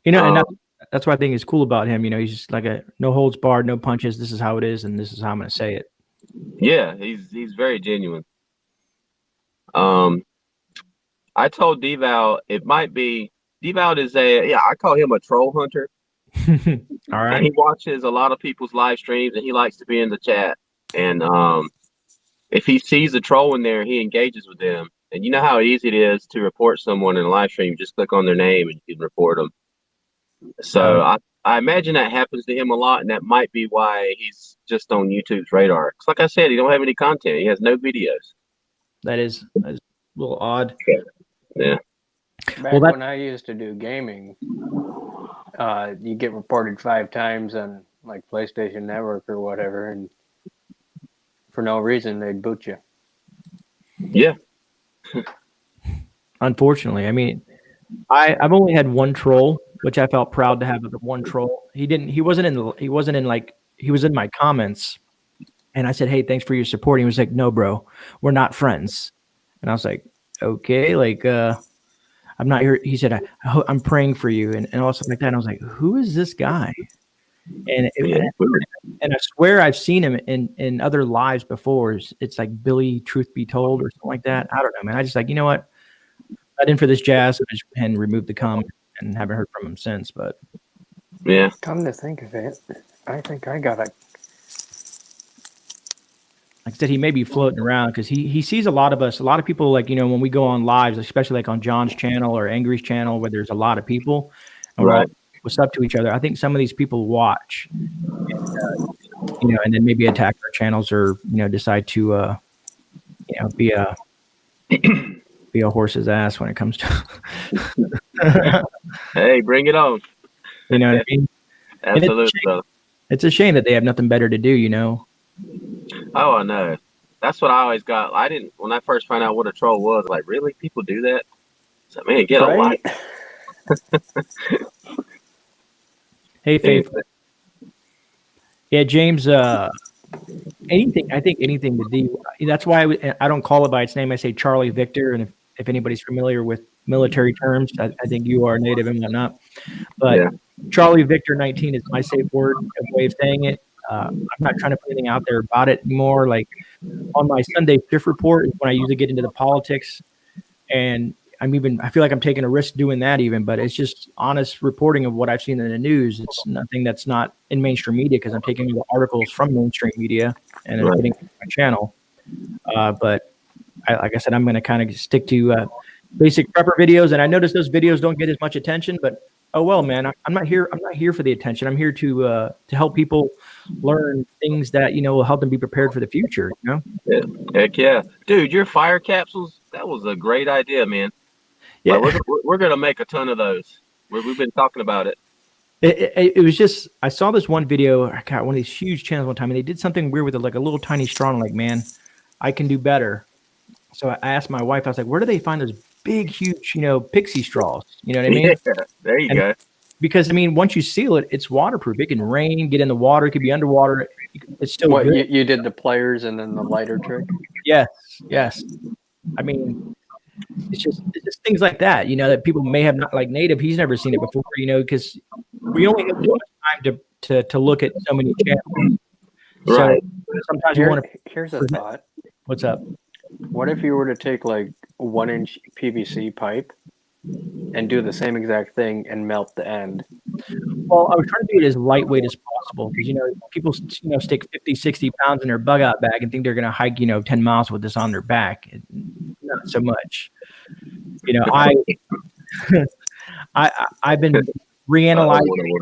A: And that's what I think is cool about him. He's just like a no holds barred, no punches. This is how it is, and this is how I'm going to say it.
D: Yeah, he's very genuine. I told Deval it might be Deval is I call him a troll hunter.
A: All right.
D: And he watches a lot of people's live streams and he likes to be in the chat. And if he sees a troll in there, he engages with them. And you know how easy it is to report someone in a live stream. You just click on their name and you can report them. So I imagine that happens to him a lot, and that might be why he's just on YouTube's radar. Because like I said, he don't have any content. He has no videos.
A: That is a little odd.
D: Yeah.
B: Back when I used to do gaming, you get reported 5 times on like PlayStation Network or whatever, and for no reason they'd boot you.
D: Yeah.
A: Unfortunately, I mean, I've only had one troll, which I felt proud to have the one troll. He was in my comments, and I said, "Hey, thanks for your support." He was like, "No, bro, we're not friends." And I was like, "Okay, like, I'm not here." He said, "I'm praying for you," and all stuff like that. And I was like, "Who is this guy?" And I swear I've seen him in other lives before. It's like Billy Truth Be Told or something like that. I don't know, man. I just like, you know what? Not in for this jazz, and removed the comment and haven't heard from him since. But
D: yeah,
B: come to think of it, I think I got a.
A: Like I said, he may be floating around because he sees a lot of us. A lot of people, like, when we go on lives, especially like on John's channel or Angry's channel, where there's a lot of people, and we're all what's up to each other. I think some of these people watch, and then maybe attack our channels or decide to be a horse's ass when it comes to.
D: Hey, bring it on.
A: You know what I mean?
D: Absolutely.
A: It's a shame that they have nothing better to do.
D: Oh, I know. That's what I always got. I didn't when I first found out what a troll was. Like, really, people do that? So man, get a life.
A: Hey, Faith. Yeah, James. Anything. I think anything to do. That's why I don't call it by its name. I say Charlie Victor. And if anybody's familiar with military terms, I think you are native and whatnot. But
D: Yeah.
A: Charlie Victor 19 is my safe word way of saying it. I'm not trying to put anything out there about it anymore. Like on my Sunday shift report is when I usually get into the politics, and I feel like I'm taking a risk doing that even, but it's just honest reporting of what I've seen in the news. It's nothing that's not in mainstream media because I'm taking the articles from mainstream media and then putting it on my channel. But like I said, I'm going to kind of stick to basic prepper videos. And I notice those videos don't get as much attention, but oh well, man, I'm not here for the attention. I'm here to help people learn things that, will help them be prepared for the future,
D: Yeah. Heck yeah. Dude, your fire capsules, that was a great idea, man.
A: Yeah.
D: Like, we're going to make a ton of those. We've been talking about it.
A: It was just, I saw this one video, I got one of these huge channels one time, and they did something weird with it, like a little tiny straw. I'm like, man, I can do better. So I asked my wife, I was like, where do they find those big, huge, pixie straws? You know what I mean?
D: Yeah, there you go.
A: Because, once you seal it, it's waterproof. It can rain, get in the water, it could be underwater. It's still
B: What,
A: good.
B: you did the pliers and then the lighter trick?
A: Yes. It's just things like that, that people may have not, like Native, he's never seen it before, because we only have so much time to look at so many channels.
D: Right.
A: So sometimes you want to.
B: Here's a thought.
A: What's up?
B: What if you were to take like 1-inch PVC pipe and do the same exact thing and melt the end?
A: Well, I was trying to do it as lightweight as possible because, people, stick 50, 60 pounds in their bug out bag and think they're going to hike, 10 miles with this on their back. Not so much. I've been reanalyzing.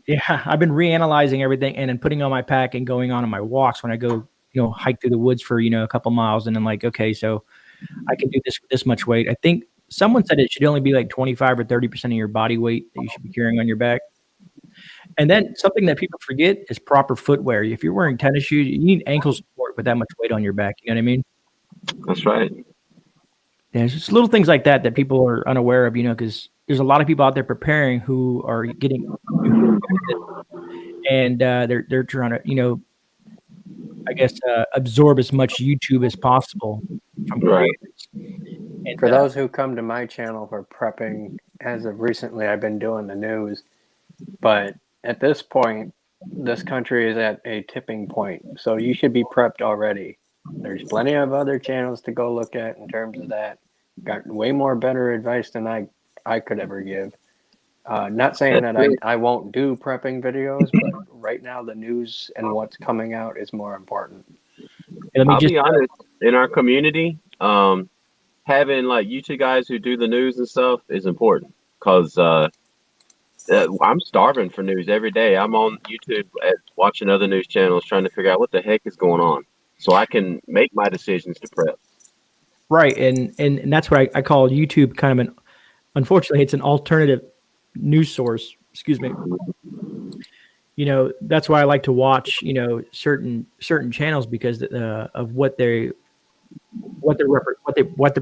A: Yeah, I've been reanalyzing everything and then putting on my pack and going on my walks when I go, hike through the woods for, a couple miles. And I'm like, okay, so I can do this with this much weight. I think someone said it should only be like 25 or 30% of your body weight that you should be carrying on your back. And then something that people forget is proper footwear. If you're wearing tennis shoes, you need ankle support with that much weight on your back. You know what I mean?
D: That's right.
A: Yeah, it's just little things like that that people are unaware of, because there's a lot of people out there preparing who are getting, and they're trying to, absorb as much YouTube as possible from creators. And,
B: for those who come to my channel for prepping, as of recently, I've been doing the news, but at this point, this country is at a tipping point, so you should be prepped already. There's plenty of other channels to go look at in terms of that. Got way more better advice than I could ever give. Not saying that I won't do prepping videos, but right now the news and what's coming out is more important.
D: I'll be honest, in our community, having like YouTube guys who do the news and stuff is important because I'm starving for news every day. I'm on YouTube watching other news channels trying to figure out what the heck is going on so I can make my decisions to prep.
A: Right. And that's what I call YouTube kind of unfortunately, it's an alternative news source. Excuse me. That's why I like to watch, certain channels because of what they're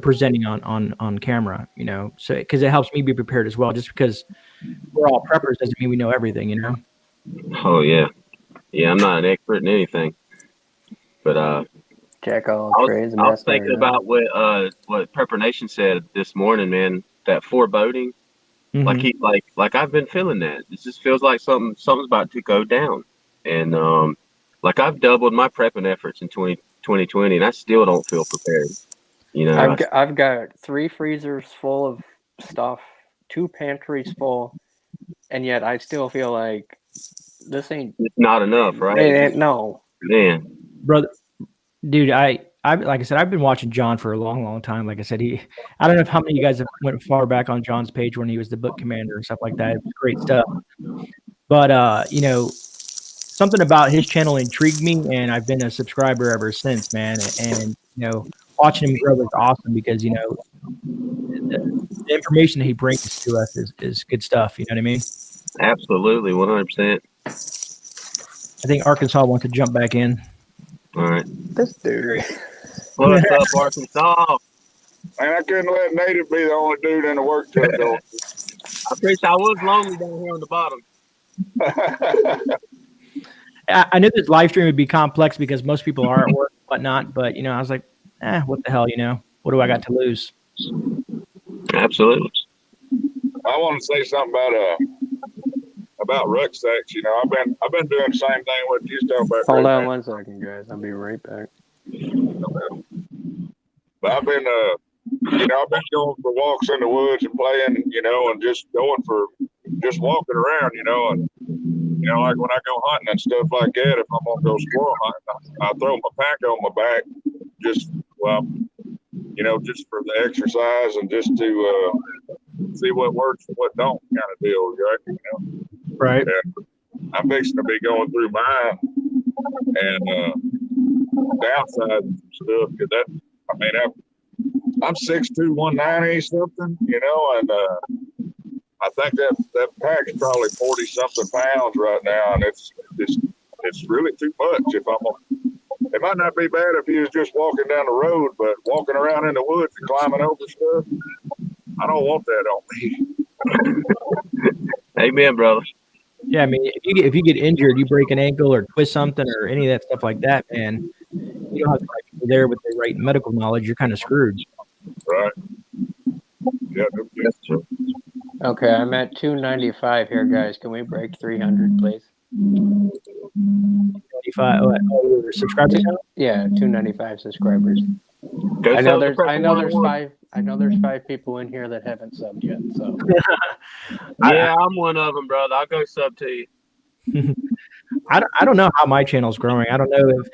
A: presenting on camera, so because it helps me be prepared as well. Just because we're all preppers doesn't mean we know everything,
D: Oh yeah, I'm not an expert in anything, but
B: Jack all trades.
D: I was thinking about what Prepper Nation said this morning, man. That foreboding, like I've been feeling that. It just feels like something's about to go down, and like I've doubled my prepping efforts in 2020, and I still don't feel prepared.
B: I've got 3 freezers full of stuff, 2 pantries full, and yet I still feel like this ain't
D: not enough, right?
B: No,
D: man,
A: brother, dude, I like I said, I've been watching John for a long, long time. Like I said, I don't know how many of you guys have went far back on John's page when he was the book commander and stuff like that. It was great stuff. But something about his channel intrigued me, and I've been a subscriber ever since, man. And watching him grow is awesome because the information that he brings to us is good stuff. You know what I mean?
D: Absolutely, 100%.
A: I think Arkansas wants to jump back in.
D: All right,
B: this dude.
D: What's up, Arkansas?
C: And I couldn't let Native be the only dude in the work truck going.
D: I'm pretty sure I was lonely down here on the bottom.
A: I knew this live stream would be complex because most people are at work and whatnot, but I was like, what the hell, what do I got to lose?
D: Absolutely.
C: I want to say something about rucksacks. I've been doing the same thing what you talking about.
B: Hold on 1 second, guys. I'll be right back.
C: But I've been I've been going for walks in the woods and playing, and just walking around, and like when I go hunting and stuff like that, if I'm gonna go squirrel hunting, I throw my pack on my back, just just for the exercise and just to see what works and what don't, kind of deal, right?
A: Right.
C: And I'm fixing to be going through mine and downsizing some stuff because I'm 6'2", 190 something, and I think that pack's probably 40 something pounds right now, and it's really too much. It might not be bad if you was just walking down the road, but walking around in the woods and climbing over stuff, I don't want that on me.
D: Amen, brother.
A: Yeah, I mean, if you get injured, you break an ankle or twist something or any of that stuff like that, man, you don't have the right people there with the right medical knowledge. You're kind of screwed.
C: Right. Yeah,
D: that's true.
B: Okay, I'm at 295 here, guys. Can we break 300, please?
A: 25 subscribers now?
B: Yeah, 295 subscribers.
D: Go
B: I know
D: sub the
B: there's
D: Prepper
B: 5 people in here that haven't subbed yet. So
D: Yeah, I'm one of them, brother. I'll go sub to you.
A: I don't know how my channel's growing. I don't know if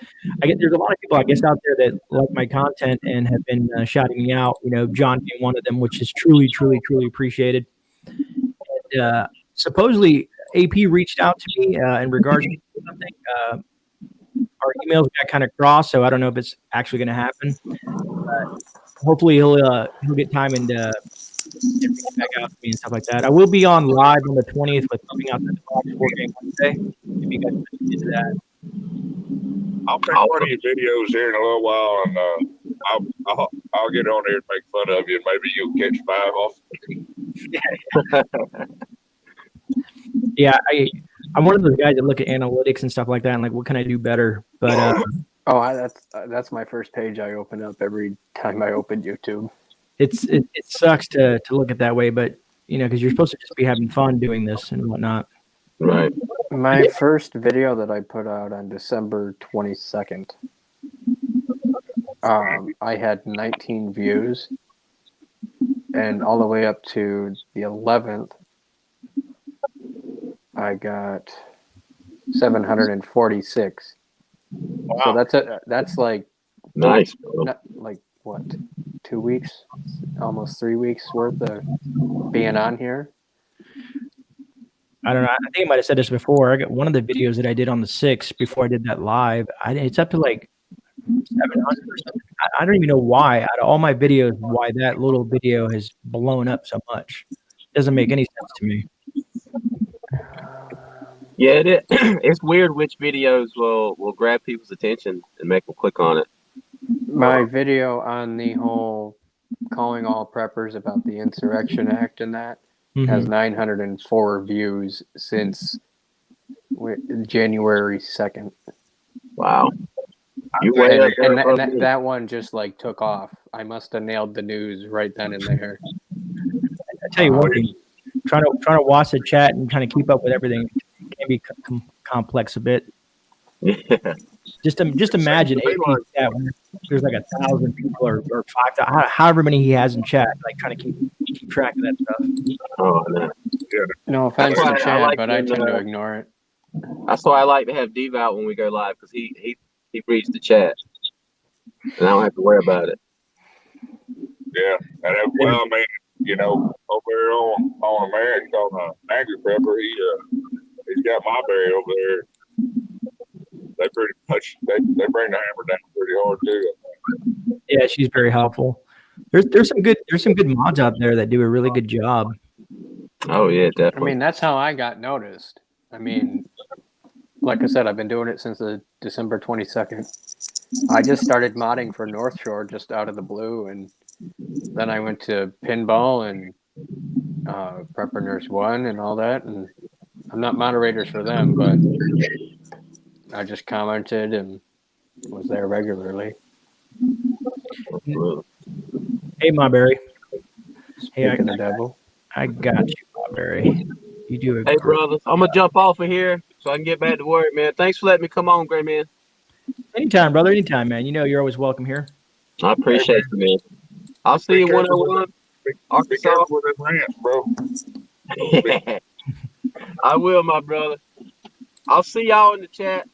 A: there's a lot of people I guess out there that like my content and have been shouting me out. John being one of them, which is truly, truly, truly appreciated. And supposedly AP reached out to me in regards to something. Our emails got kind of crossed, so I don't know if it's actually going to happen. Hopefully he'll get time and reach back out to me and stuff like that. I will be on live on the 20th with Pumping Out the Box 4 Game Wednesday. If you guys want to get into that,
C: I'll pick one of your videos here in a little while, and I'll get on here and make fun of you, and maybe you'll catch 5 off.
A: Yeah, I'm one of those guys that look at analytics and stuff like that, and like, what can I do better? But
B: that's my first page I open up every time I open YouTube.
A: It sucks to look at that way, but because you're supposed to just be having fun doing this and whatnot.
D: Right.
B: My first video that I put out on December 22nd, I had 19 views, and all the way up to the 11th, I got 746.
C: Wow.
B: So that's like
D: Nice.
B: like what, 2 weeks, almost 3 weeks worth of being on here.
A: I don't know. I think I might have said this before. I got one of the videos that I did on the 6th before I did that live. It's up to like 700 or something. I don't even know why. Out of all my videos, why that little video has blown up so much. Doesn't make any sense to me.
D: Yeah, it's weird which videos will grab people's attention and make them click on it.
B: My video on the whole calling all preppers about the Insurrection Act and that has 904 views since January 2nd.
D: Wow.
B: And that one just like took off. I must have nailed the news right then and there.
A: I tell you one thing, trying to watch the chat and trying to keep up with everything can be complex a bit.
D: Yeah.
A: Just imagine AP chat when there's like 1,000 people or 5,000, however many he has in chat, like trying to keep track of that stuff.
D: Oh man.
C: Yeah.
B: No offense to Chad,
D: like
B: but I tend to ignore it.
D: That's why I like to have Dave out when we go live, because he reads the chat, and I don't have to worry about it.
C: Yeah, and well, I mean, over there on American on Angry Prepper, he's got my berry over there. They pretty much they bring the hammer down pretty hard too.
A: Yeah, she's very helpful. There's some good mods out there that do a really good job.
D: Oh yeah, definitely.
B: I mean, that's how I got noticed. I mean, like I said, I've been doing it since the December 22nd. I just started modding for North Shore just out of the blue, and then I went to pinball and Prepper Nurse 1 and all that, and I'm not moderators for them, but I just commented and was there regularly.
A: Hey, Marbury. Hey,
B: Speak of the devil.
A: I got you, Marbury. You do a
D: Hey,
A: great
D: brothers, I'm gonna jump off of here so I can get back to work, man. Thanks for letting me come on, great man.
A: Anytime, brother. Anytime, man. You know you're always welcome here.
D: I appreciate you, man. I'll see you 101,
C: Be
D: Arkansas.
C: careful with that ranch, bro.
D: I will, my brother. I'll see y'all in the chat.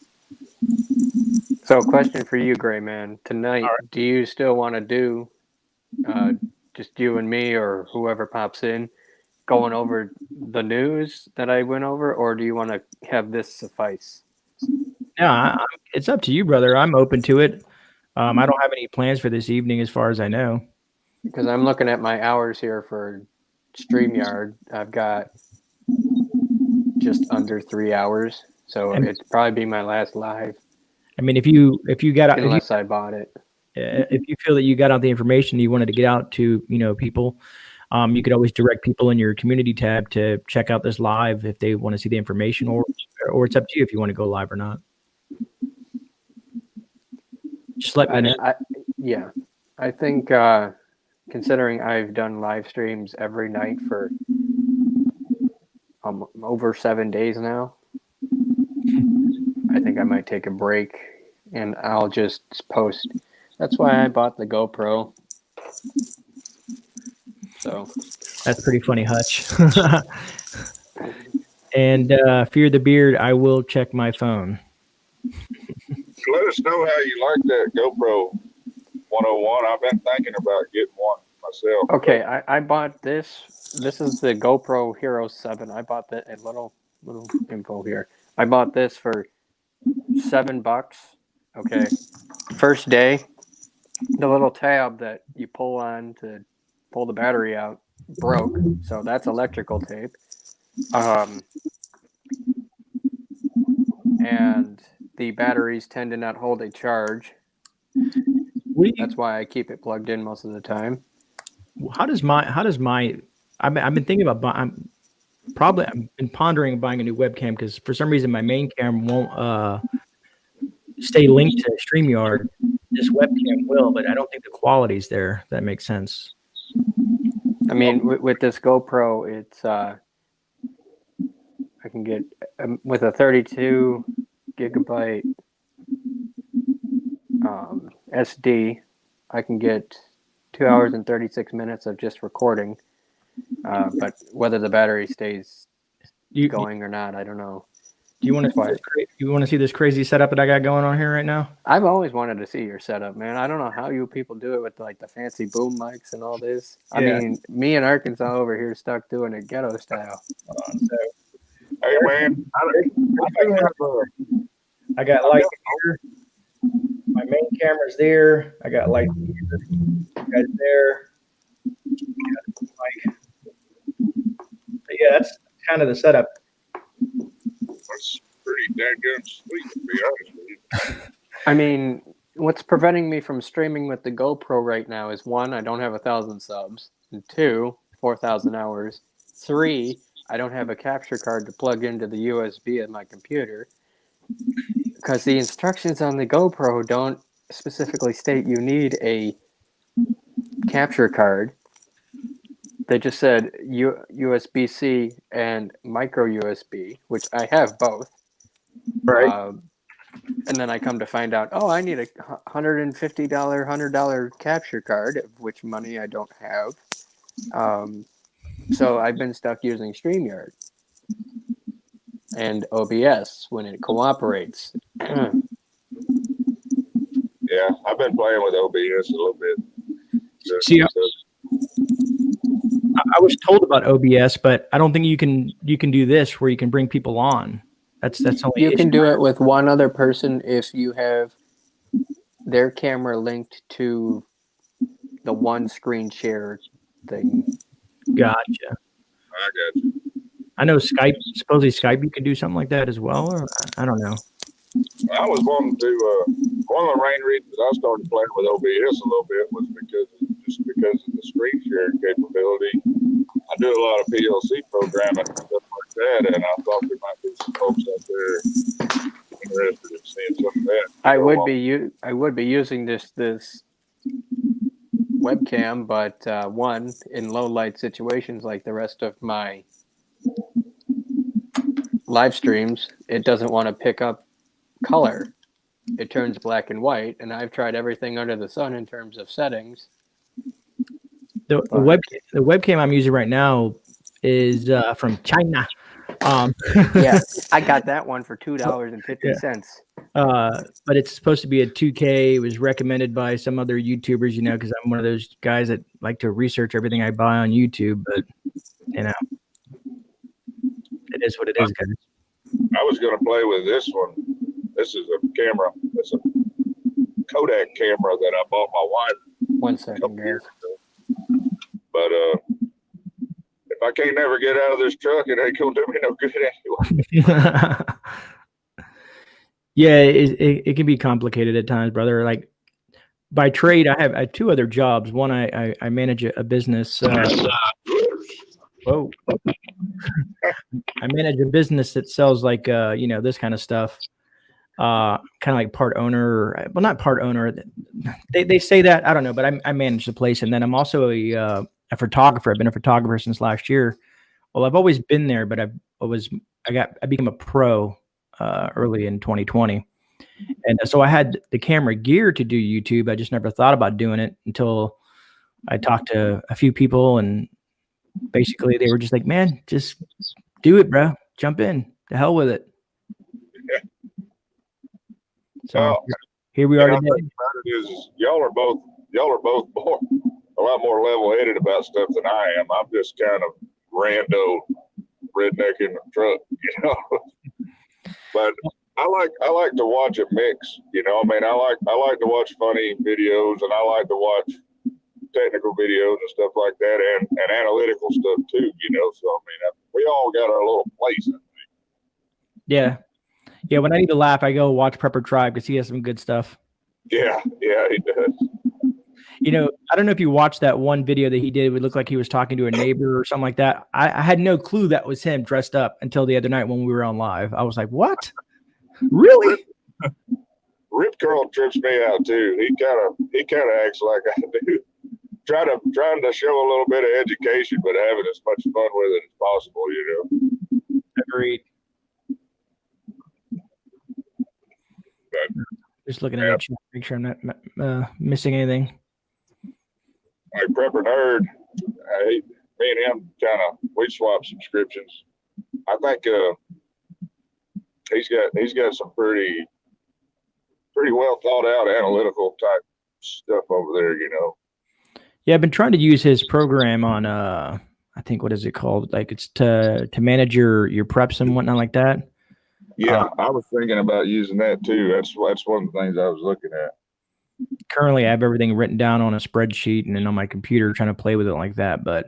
B: So, question for you, Gray Man. Tonight, do you still want to do just you and me or whoever pops in going over the news that I went over, or do you want to have this suffice?
A: Yeah, it's up to you, brother. I'm open to it. I don't have any plans for this evening, as far as I know.
B: Because I'm looking at my hours here for StreamYard. I've got just under 3 hours, so
A: And-
B: it'd probably be my last live
A: I mean, if you got out,
B: unless I bought it.
A: if you feel that you got out the information you wanted to get out to, people, you could always direct people in your community tab to check out this live if they want to see the information, or it's up to you if you want to go live or not. Just let me know.
B: I think considering I've done live streams every night for over 7 days now, I think I might take a break and I'll just post. That's why I bought the GoPro. So
A: That's pretty funny, Hutch. And Fear the Beard, I will check my phone.
C: Let us know how you like that GoPro 101. I've been thinking about getting one myself.
B: okay, I bought this. This is the GoPro Hero 7. I bought that a little info here. I bought this for $7. Okay. First day, the little tab that you pull on to pull the battery out broke. So that's electrical tape. And the batteries tend to not hold a charge. That's why I keep it plugged in most of the time.
A: How does my I've been thinking about I've been pondering buying a new webcam, because for some reason my main cam won't stay linked to StreamYard. This webcam will, but I don't think the quality's there. If that makes sense.
B: I mean, with this GoPro, it's I can get with a 32 gigabyte SD, I can get 2 hours and 36 minutes of just recording. But whether the battery stays going or not, I don't know.
A: Do you want to see this crazy setup that I got going on here right now?
B: I've always wanted to see your setup, man. I don't know how you people do it with like the fancy boom mics and all this. Yeah. I mean, me in Arkansas over here stuck doing it ghetto style.
C: Hey man,
A: I got light here. My main camera's there. I got light here. Guys there. Yeah, that's kind of the setup.
C: That's pretty daggone sweet, to be honest with you.
B: I mean, what's preventing me from streaming with the GoPro right now is 1, I don't have 1,000 subs, and 2, 4,000 hours. 3, I don't have a capture card to plug into the USB of my computer, because the instructions on the GoPro don't specifically state you need a capture card. They just said USB-C and micro USB, which I have both.
A: Right.
B: And then I come to find out, I need a $150, $100 capture card, of which money I don't have. So I've been stuck using StreamYard and OBS when it cooperates.
C: Yeah, I've been playing with OBS a little bit.
A: See, I was told about OBS, but I don't think you can do this where you can bring people on. That's only
B: you can do it with one other person if you have their camera linked to the one screen share thing.
A: Gotcha.
C: I got you.
A: I know Skype. Supposedly Skype, you can do something like that as well, or I don't know.
C: I was wanting to one of the main reasons I started playing with OBS a little bit was because of the screen sharing capability. I do a lot of PLC programming and stuff like that, and I thought there might be some folks out there interested in seeing some of that.
B: I would be using this webcam, but one, in low light situations like the rest of my live streams, it doesn't want to pick up color. It turns black and white, and I've tried everything under the sun in terms of settings.
A: The webcam I'm using right now is from China.
B: Yeah, I got that one for $2.50.
A: But it's supposed to be a 2K. It was recommended by some other YouTubers, you know, because I'm one of those guys that like to research everything I buy on YouTube. But you know, it is what it is, guys.
C: I was going to play with this one. This is a camera. It's a Kodak camera that I bought my wife.
B: 1 second, guys.
C: But if I can't never get out of this truck, it ain't gonna do me no good anyway.
A: Yeah, it can be complicated at times, brother. Like by trade, I have 2 other jobs. One, I manage a business. Whoa. I manage a business that sells like you know, this kind of stuff. Kind of like part owner, well, not part owner. They say that, I don't know, but I manage the place, and then I'm also a photographer. I've been a photographer since last year. Well, I've always been there, but I became a pro early in 2020, and so I had the camera gear to do YouTube. I just never thought about doing it until I talked to a few people, and basically they were just like, "Man, just do it, bro. Jump in. The hell with it." So here we are today.
C: The about it is, y'all are both more, a lot more level-headed about stuff than I am. I'm just kind of rando redneck in the truck, you know. But I like to watch a mix, you know. I mean, I like to watch funny videos, and I like to watch technical videos and stuff like that, and analytical stuff too, you know. So I mean, we all got our little place, I think.
A: Yeah. Yeah, when I need to laugh, I go watch Prepper Tribe because he has some good stuff.
C: Yeah, he does.
A: You know, I don't know if you watched that one video that he did. It would look like he was talking to a neighbor or something like that. I had no clue that was him dressed up until the other night when we were on live. I was like, what? Really?
C: Rip Curl trips me out too. He kind of acts like I do. Trying to show a little bit of education, but having as much fun with it as possible, you know.
A: Agreed. Just looking at it, make sure I'm not missing anything.
C: Like Prepper Nerd, me and him we swap subscriptions. I think he's got some pretty well thought out analytical type stuff over there, you know.
A: Yeah, I've been trying to use his program on I think, what is it called? Like, it's to manage your preps and whatnot like that.
C: Yeah, I was thinking about using that too. That's one of the things I was looking at.
A: Currently, I have everything written down on a spreadsheet and then on my computer trying to play with it like that, but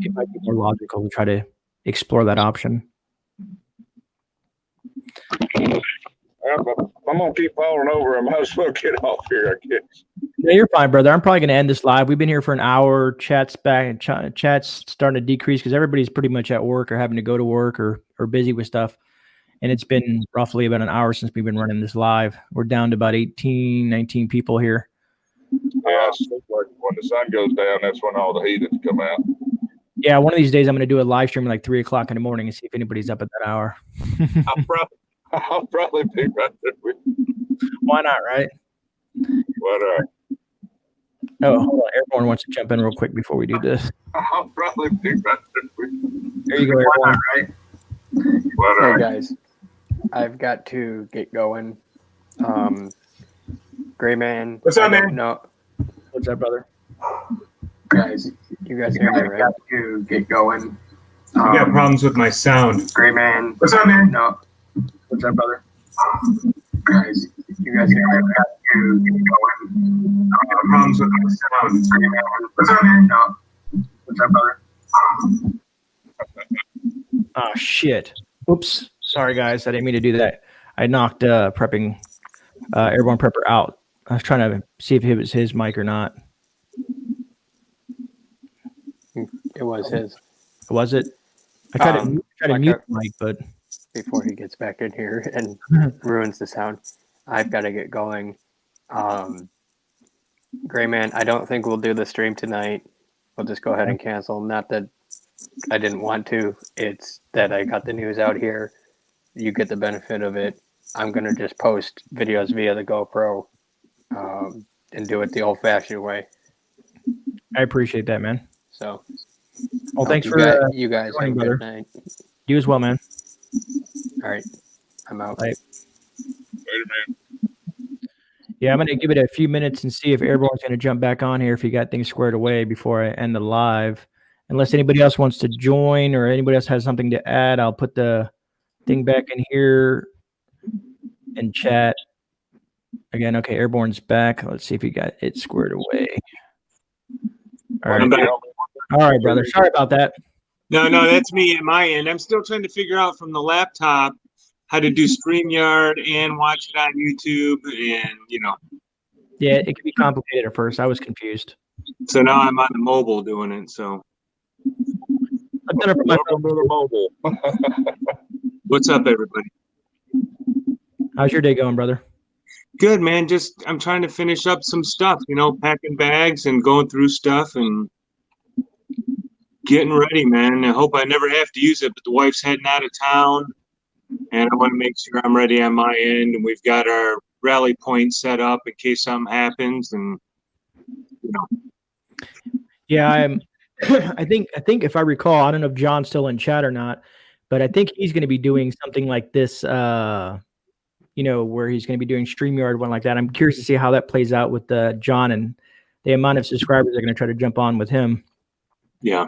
A: it might be more logical to try to explore that option.
C: I'm going to keep falling over. I might as well get off here, I guess.
A: No, you're fine, brother. I'm probably going to end this live. We've been here for an hour. Chat's starting to decrease because everybody's pretty much at work or having to go to work or busy with stuff. And it's been roughly about an hour since we've been running this live. We're down to about 18, 19 people here.
C: Yeah, it's like when the sun goes down, that's when all the heathens come out.
A: Yeah, one of these days I'm going to do a live stream at like 3 o'clock in the morning and see if anybody's up at that hour.
C: I'll probably be right there with you.
A: Why not, right?
C: But,
A: oh, hold on. Airborne wants to jump in real quick before we do this.
C: I'll probably be right there with you.
A: There you go, Airborne. Right?
C: But,
B: Hey guys, I've got to get going. Gray Man.
E: What's up, man?
B: No,
A: What's up, brother?
B: guys, you guys hear me, right? Got to get going.
E: I got problems with my sound.
B: Gray Man.
E: What's up, man?
B: No,
A: What's up, brother?
B: guys, you guys hear me? Got to get going.
E: I got problems with my sound.
B: Gray Man.
E: What's up, man?
B: No, what's up, brother?
A: Oh, shit. Oops. Sorry, guys. I didn't mean to do that. I knocked prepping Airborne Prepper out. I was trying to see if it was his mic or not.
B: It was his.
A: Was it? I tried to
B: like
A: mute the mic, but
B: before he gets back in here and ruins the sound, I've got to get going. Gray Man, I don't think we'll do the stream tonight. We'll just go ahead and cancel. Not that I didn't want to. It's that I got the news out here. You get the benefit of it. I'm going to just post videos via the GoPro and do it the old-fashioned way.
A: I appreciate that, man.
B: So,
A: well, thanks for
B: you guys have a good night.
A: You as well, man.
B: All right, I'm out.
A: Bye.
C: Later, man.
A: Yeah, I'm going to give it a few minutes and see if Airborne's going to jump back on here if he got things squared away before I end the live. Unless anybody else wants to join or anybody else has something to add, I'll put the thing back in here and chat. Again, okay, Airborne's back. Let's see if he got it squared away. All right.
E: I'm back.
A: All right, brother. Sorry about that.
E: No, that's me at my end. I'm still trying to figure out from the laptop how to do StreamYard and watch it on YouTube, and
A: Yeah, it could be complicated at first. I was confused.
E: So now I'm on the mobile doing it. So
A: I've done it for my
C: Welcome to the mobile.
E: what's up, everybody?
A: How's your day going, brother?
E: Good, man. Just I'm trying to finish up some stuff, packing bags and going through stuff and getting ready, man. I hope I never have to use it, but the wife's heading out of town, and I want to make sure I'm ready on my end. And we've got our rally point set up in case something happens. And
A: Yeah, I think if I recall, I don't know if John's still in chat or not, but I think he's going to be doing something like this. Where he's going to be doing StreamYard, one like that. I'm curious to see how that plays out with John and the amount of subscribers they're going to try to jump on with him.
E: Yeah.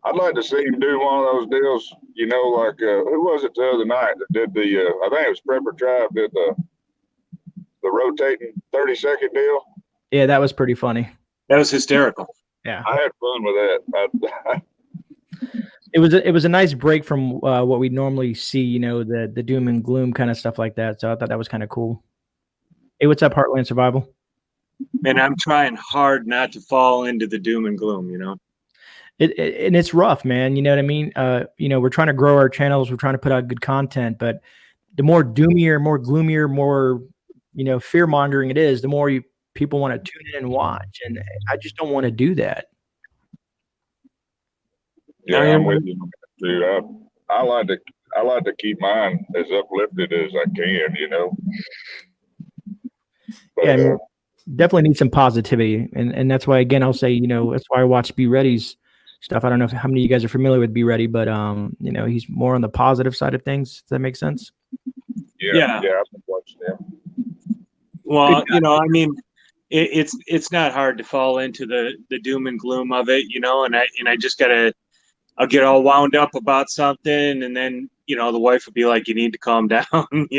C: I'd like to see him do one of those deals, like who was it the other night that did I think it was Prepper Tribe did the rotating 30-second deal.
A: Yeah, that was pretty funny.
E: That was hysterical.
A: Yeah,
C: I had fun with that.
A: It was a nice break from what we normally see, the doom and gloom kind of stuff like that. So I thought that was kind of cool. Hey, what's up, Heartland Survival?
E: And I'm trying hard not to fall into the doom and gloom,
A: and it's rough, man. You know what I mean? We're trying to grow our channels. We're trying to put out good content, but the more doomier, more gloomier, more, fear mongering it is, the more people want to tune in and watch. And I just don't want to do that.
C: Yeah, I'm with you, dude. I like to keep mine as uplifted as I can, But,
A: yeah, definitely need some positivity, and that's why, again, I'll say, that's why I watch Be Ready's stuff. I don't know how many of you guys are familiar with Be Ready, but he's more on the positive side of things. Does that make sense?
C: Yeah, I've been watching him.
E: Well, it's not hard to fall into the doom and gloom of it, and I just I'll get all wound up about something, and then the wife would be like, "You need to calm down," and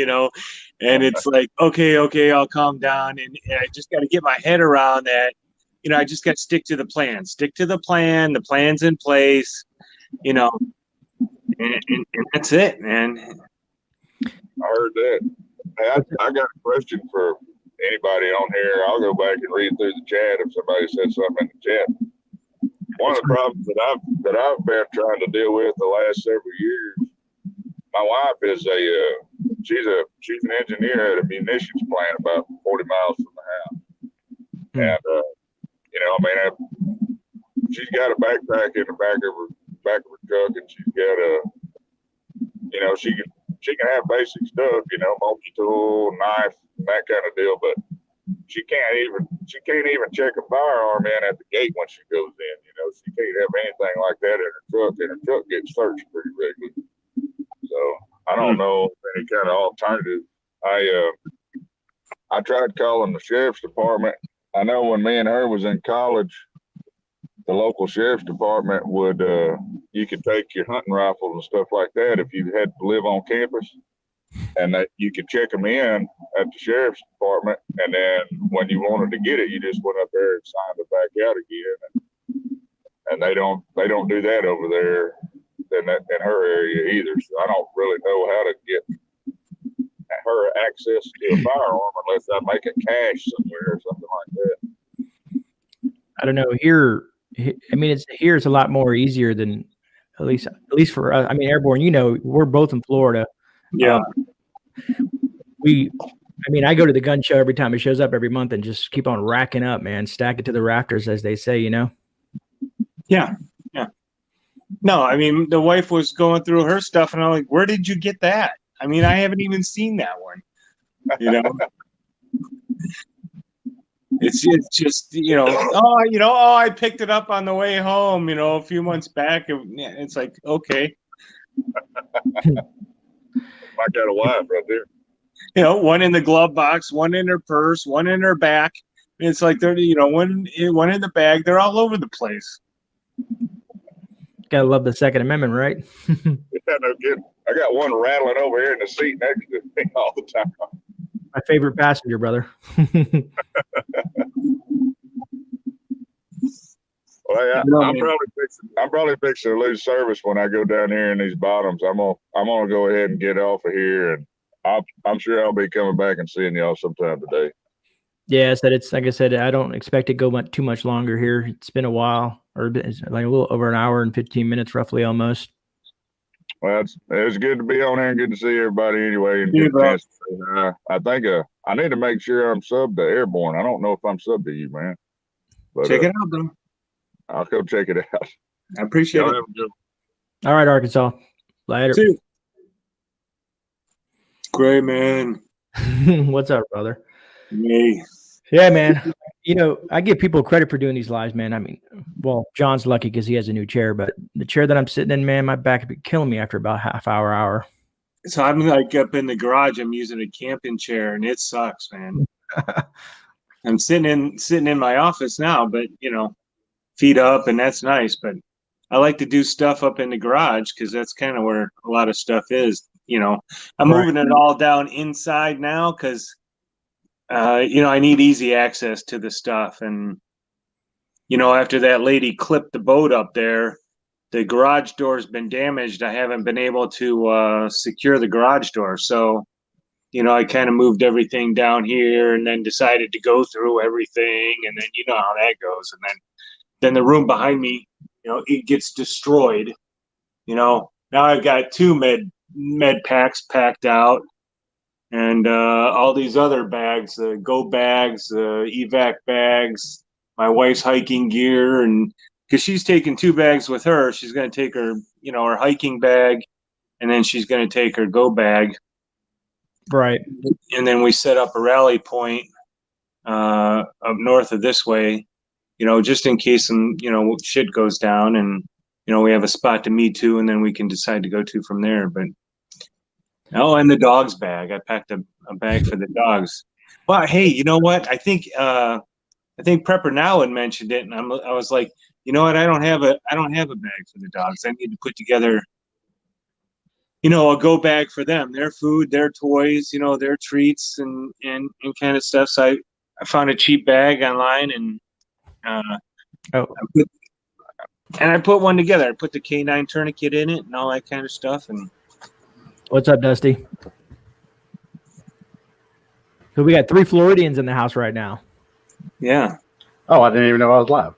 E: it's like, okay, I'll calm down, and I just got to get my head around that. I just got to stick to the plan. The plan's in place, and that's it, man.
C: I heard that. Hey, I got a question for anybody on here. I'll go back and read through the chat if somebody said something in the chat. One of the problems that I've been trying to deal with the last several years, my wife is she's an engineer at a munitions plant about 40 miles from the house. And she's got a backpack in the back of her truck, and she's got she can have basic stuff, multi-tool, knife, that kind of deal, but she can't even check a firearm in at the gate when she goes in. She can't have anything like that in her truck, and her truck gets searched pretty regularly. So I don't know any kind of alternative. I tried calling the sheriff's department. I know when me and her was in college, the local sheriff's department would you could take your hunting rifles and stuff like that if you had to live on campus, and that you could check them in at the sheriff's department, and then when you wanted to get it, you just went up there and signed it back out again. And they don't do that over there in her area either. So I don't really know how to her access to a firearm unless I'm making cash somewhere or something like that.
A: I don't know. I mean, it's a lot more easier than at least for us. I mean, Airborne. We're both in Florida.
E: Yeah.
A: I go to the gun show every time it shows up every month and just keep on racking up, man. Stack it to the rafters, as they say.
E: Yeah. No, I mean, the wife was going through her stuff, and I'm like, where did you get that? I mean, I haven't even seen that one. It's just I picked it up on the way home, a few months back. It's like, okay.
C: I got a wife right there.
E: One in the glove box, one in her purse, one in her back. It's like they're, one in the bag. They're all over the place.
A: Gotta love the Second Amendment, right?
C: Yeah, no kidding. I got one rattling over here in the seat next to me all the time.
A: My favorite passenger, brother.
C: Well, I'm probably fixing to lose service when I go down here in these bottoms. I'm gonna go ahead and get off of here, and I'm sure I'll be coming back and seeing y'all sometime today.
A: Yeah, it's like I said, I don't expect it to go too much longer here. It's been a while, or it's like a little over an hour and 15 minutes, roughly, almost.
C: Well, it's good to be on here and good to see everybody anyway. And get a chance to say hi. I think I need to make sure I'm subbed to Airborne. I don't know if I'm subbed to you, man. But,
E: check it out, though.
C: I'll go check it out.
E: I appreciate it.
A: All right, Arkansas. Later.
E: See you. Great, man.
A: What's up, brother?
E: Me.
A: Yeah, man. I give people credit for doing these lives, man. I mean, well, John's lucky because he has a new chair, but the chair that I'm sitting in, man, my back would be killing me after about half hour.
E: So I'm like up in the garage. I'm using a camping chair, and it sucks, man. I'm sitting in my office now, but feet up, and that's nice. But I like to do stuff up in the garage because that's kind of where a lot of stuff is. I'm moving it all down inside now because I need easy access to the stuff. And, after that lady clipped the boat up there, the garage door's been damaged. I haven't been able to secure the garage door. So, I kind of moved everything down here and then decided to go through everything. And then, how that goes. And then the room behind me, it gets destroyed. Now I've got 2 med packs packed out. And all these other bags, go bags, evac bags, my wife's hiking gear, and because she's taking 2 bags with her, she's going to take her, her hiking bag, and then she's going to take her go bag.
A: Right.
E: And then we set up a rally point up north of this way, just in case some, shit goes down, and we have a spot to meet to, and then we can decide to go to from there. But and the dog's bag. I packed a bag for the dogs. Well, hey, you know what? I think Prepper Now had mentioned it, and I was like, you know what? I don't have a bag for the dogs. I need to put together, a go bag for them, their food, their toys, their treats and kind of stuff. So I found a cheap bag online, and I put one together. I put the K9 tourniquet in it and all that kind of stuff, and.
A: What's up, Dusty? So we got 3 Floridians in the house right now.
E: Yeah.
F: Oh, I didn't even know I was live.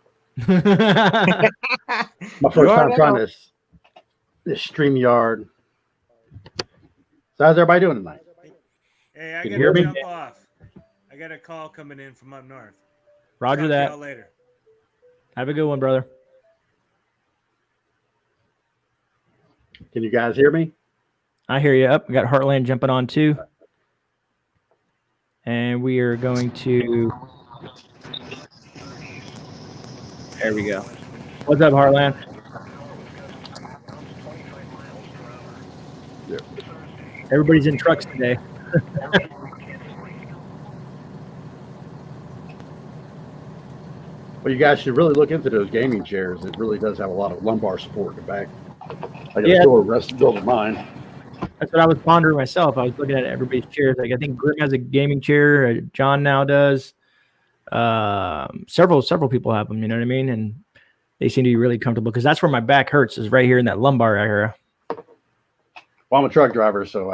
F: My first time trying this StreamYard. So how's everybody doing tonight?
E: Hey, I
A: Can
E: got
A: you hear
E: to
A: me?
E: jump off. I got a call coming in from up north.
A: Roger
E: Talk to
A: that.
E: y'all later.
A: Have a good one, brother.
F: Can you guys hear me?
A: I hear you. Up. We got Heartland jumping on too. And we are going to. There we go. What's up, Heartland?
F: Yeah.
A: Everybody's in trucks today.
F: Well, you guys should really look into those gaming chairs. It really does have a lot of lumbar support in the back. I got a door rest built of mine.
A: That's what I was pondering myself. I was looking at everybody's chairs. Like I think Grim has a gaming chair. John now does. Several people have them. You know what I mean? And they seem to be really comfortable because that's where my back hurts. Is right here in that lumbar area.
F: Well, I'm a truck driver, so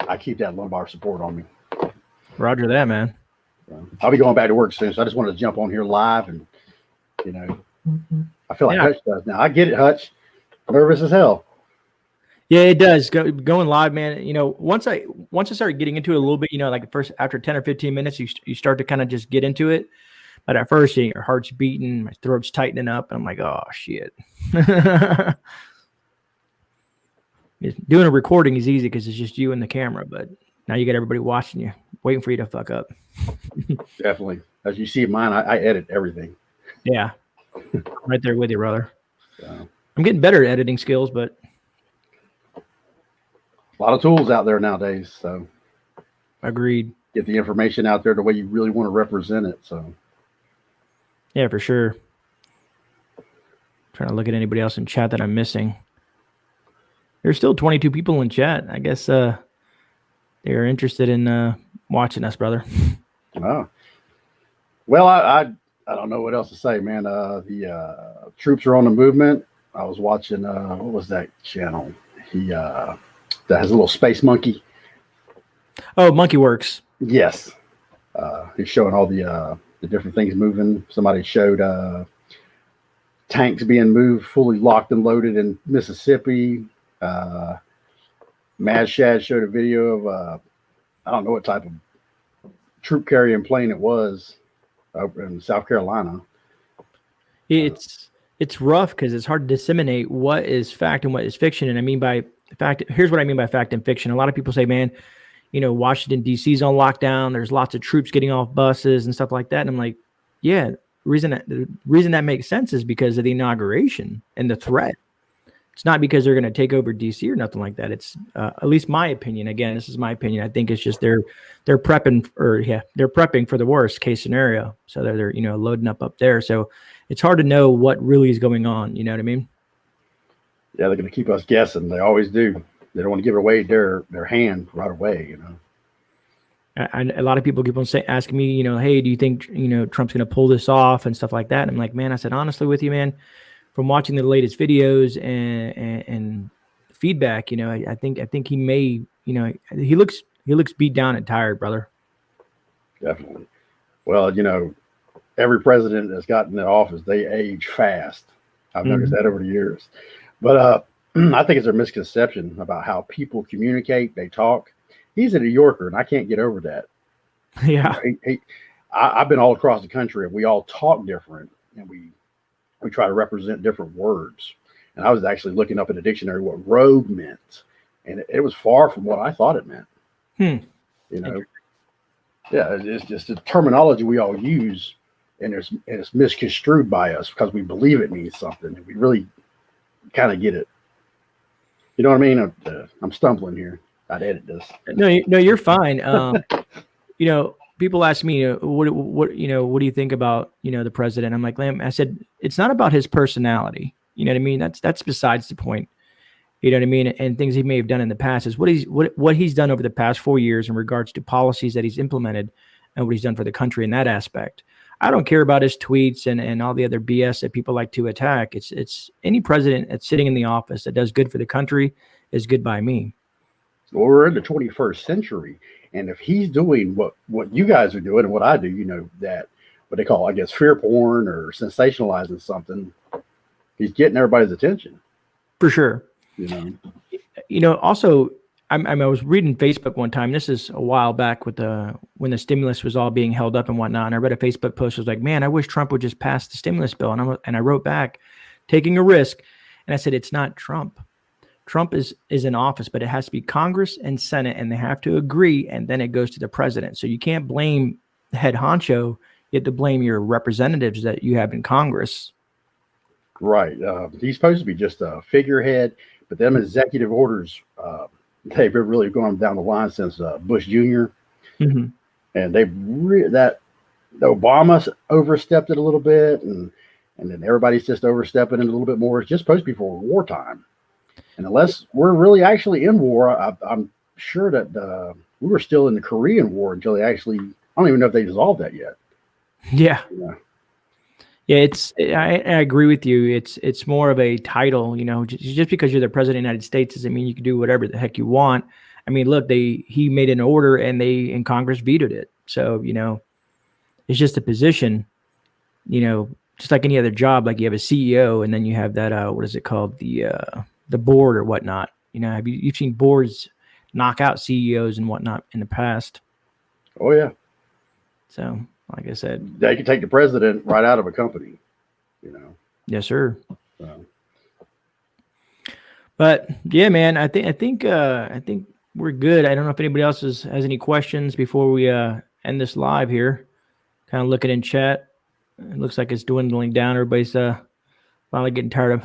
F: I keep that lumbar support on me.
A: Roger that, man.
F: So I'll be going back to work soon, so I just wanted to jump on here live, and I feel like
A: Yeah.
F: Hutch does now. I get it, Hutch. Nervous as hell.
A: Yeah, it does. Going live, man. Once I started getting into it a little bit, like first after 10 or 15 minutes, you start to kind of just get into it. But at first, your heart's beating, my throat's tightening up, and I'm like, oh shit. Doing a recording is easy because it's just you and the camera, but now you got everybody watching you, waiting for you to fuck up.
F: Definitely. As you see mine, I edit everything.
A: Yeah, right there with you, brother.
F: So,
A: I'm getting better at editing skills, but
F: a lot of tools out there nowadays. So
A: agreed.
F: Get the information out there the way you really want to represent it. So
A: yeah, for sure. Trying to look at anybody else in chat that I'm missing. There's still 22 people in chat. I guess they're interested in watching us, brother.
F: Oh. Well, I don't know what else to say, man. The troops are on the movement. I was watching what was that channel? That has a little space monkey.
A: Oh, Monkey Works.
F: Yes. He's showing all the different things moving. Somebody showed tanks being moved, fully locked and loaded in Mississippi. Mad Shad showed a video of I don't know what type of troop carrying plane it was over in South Carolina.
A: It's rough because it's hard to disseminate what is fact and what is fiction. And I mean by fact, here's what I mean by fact and fiction. A lot of people say, man, Washington, D.C.'s on lockdown. There's lots of troops getting off buses and stuff like that. And I'm like, yeah, the reason that makes sense is because of the inauguration and the threat. It's not because they're going to take over DC or nothing like that. It's at least my opinion. Again, this is my opinion. I think it's just they're prepping for the worst case scenario. So they're loading up there. So it's hard to know what really is going on. You know what I mean?
F: Yeah, they're going to keep us guessing. They always do. They don't want to give away their hand right away.
A: A lot of people keep on asking me, hey, do you think Trump's going to pull this off and stuff like that? And I'm like, man, I said honestly with you, man. From watching the latest videos and feedback, I think he may, he looks beat down and tired, brother.
F: Definitely. Well, every president that's gotten in office, they age fast. I've noticed that over the years. But I think it's a misconception about how people communicate. They talk. He's a New Yorker, and I can't get over that.
A: Yeah.
F: I've been all across the country, and we all talk different, and we try to represent different words. And I was actually looking up in the dictionary what rogue meant, and it was far from what I thought it meant. Yeah, it's just the terminology we all use, and it's misconstrued by us because we believe it means something, and we really kind of get it. You know what I mean? I'm stumbling here. I'd edit this.
A: No, you're fine. People ask me, what do you think about, the president? I'm like, I said, it's not about his personality. You know what I mean? That's besides the point. You know what I mean? And things he may have done in the past is what he's done over the past 4 years in regards to policies that he's implemented and what he's done for the country in that aspect. I don't care about his tweets and all the other BS that people like to attack. It's any president that's sitting in the office that does good for the country is good by me.
F: Well, we're in the 21st century. And if he's doing what you guys are doing and what I do, that what they call, I guess, fear porn or sensationalizing something, he's getting everybody's attention.
A: For sure.
F: Also,
A: I was reading Facebook one time. This is a while back when the stimulus was all being held up and whatnot. And I read a Facebook post. It was like, man, I wish Trump would just pass the stimulus bill. And I wrote back, taking a risk. And I said, it's not Trump. Trump is in office, but it has to be Congress and Senate, and they have to agree, and then it goes to the president. So you can't blame the head honcho. You have to blame your representatives that you have in Congress.
F: Right. He's supposed to be just a figurehead, but them executive orders, they've been really going down the line since Bush Jr.
A: Mm-hmm.
F: And Obama overstepped it a little bit, and then everybody's just overstepping it a little bit more. It's just supposed to be for wartime. And unless we're really actually in war, I'm sure that we were still in the Korean War until I don't even know if they dissolved that yet.
A: Yeah. Yeah, I agree with you. It's more of a title, you know, just because you're the president of the United States doesn't mean you can do whatever the heck you want. I mean, look, he made an order and they in Congress vetoed it. So, you know, it's just a position, you know, just like any other job, like you have a CEO and then you have that what is it called? The board or whatnot. You know, you've seen boards knock out CEOs and whatnot in the past.
F: Oh yeah.
A: So, like I said,
F: They can take the president right out of a company, you know.
A: yes, sir.
F: So,
A: But yeah, man, I think we're good. I don't know if anybody else has any questions before we end this live here. Kind of looking in chat. It looks like it's dwindling down. Everybody's finally getting tired of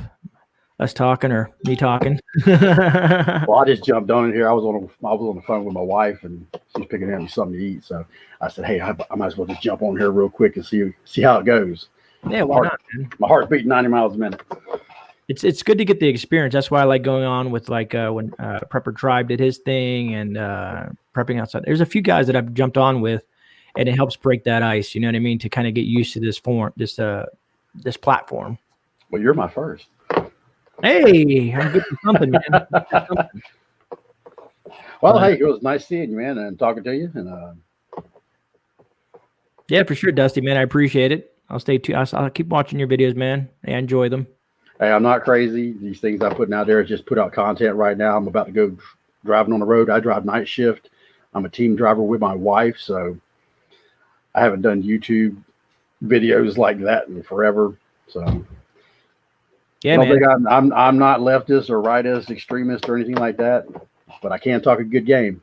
A: us talking or me talking.
F: well, I just jumped on it here. I was on the phone with my wife, and she's picking up something to eat. So I said, "Hey, I might as well just jump on here real quick and see how it goes."
A: Yeah, why not, man?
F: My heart's beating 90 miles a minute.
A: It's good to get the experience. That's why I like going on with when Prepper Tribe did his thing and prepping outside. There's a few guys that I've jumped on with, and it helps break that ice. You know what I mean? To kind of get used to this this platform.
F: Well, you're my first.
A: Hey, I'm good for something, man.
F: Well, hey, it was nice seeing you, man, and talking to you. And
A: yeah, for sure, Dusty, man. I appreciate it. I'll stay tuned. I'll keep watching your videos, man. I enjoy them.
F: hey, I'm not crazy. These things I'm putting out there is just put out content right now. I'm about to go driving on the road. I drive night shift. I'm a team driver with my wife, so I haven't done YouTube videos like that in forever. So
A: Yeah,
F: I don't
A: man.
F: think I'm not leftist or rightist, extremist or anything like that, but I can talk a good game.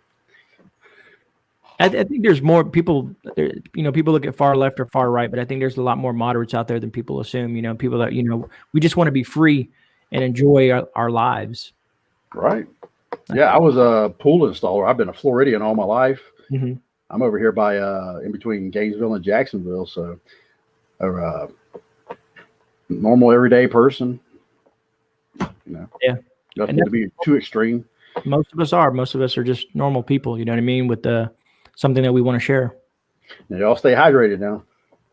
A: I think there's more people. You know, people look at far left or far right, but I think there's a lot more moderates out there than people assume. You know, people that we just want to be free and enjoy our lives.
F: Right. Yeah, I was a pool installer. I've been a Floridian all my life.
A: Mm-hmm.
F: I'm over here by in between Gainesville and Jacksonville, so a normal everyday person. You know.
A: Yeah.
F: Nothing to be too extreme.
A: Most of us are. Most of us are just normal people. You know what I mean? With something that we want to share.
F: And y'all stay hydrated now.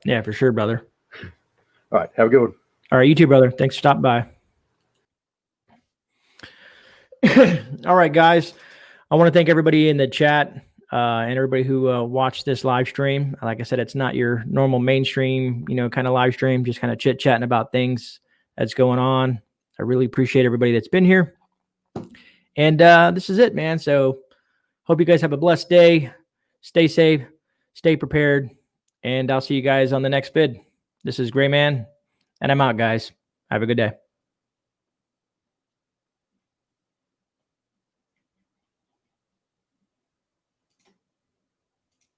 A: Yeah, for sure, brother.
F: All right. Have a good one.
A: All right, you too, brother. Thanks for stopping by. All right, guys. I want to thank everybody in the chat and everybody who watched this live stream. Like I said, it's not your normal mainstream, kind of live stream, just kind of chit-chatting about things that's going on. I really appreciate everybody that's been here. And this is it, man. So hope you guys have a blessed day. Stay safe, stay prepared, and I'll see you guys on the next vid. This is Gray Man, and I'm out, guys. Have a good day.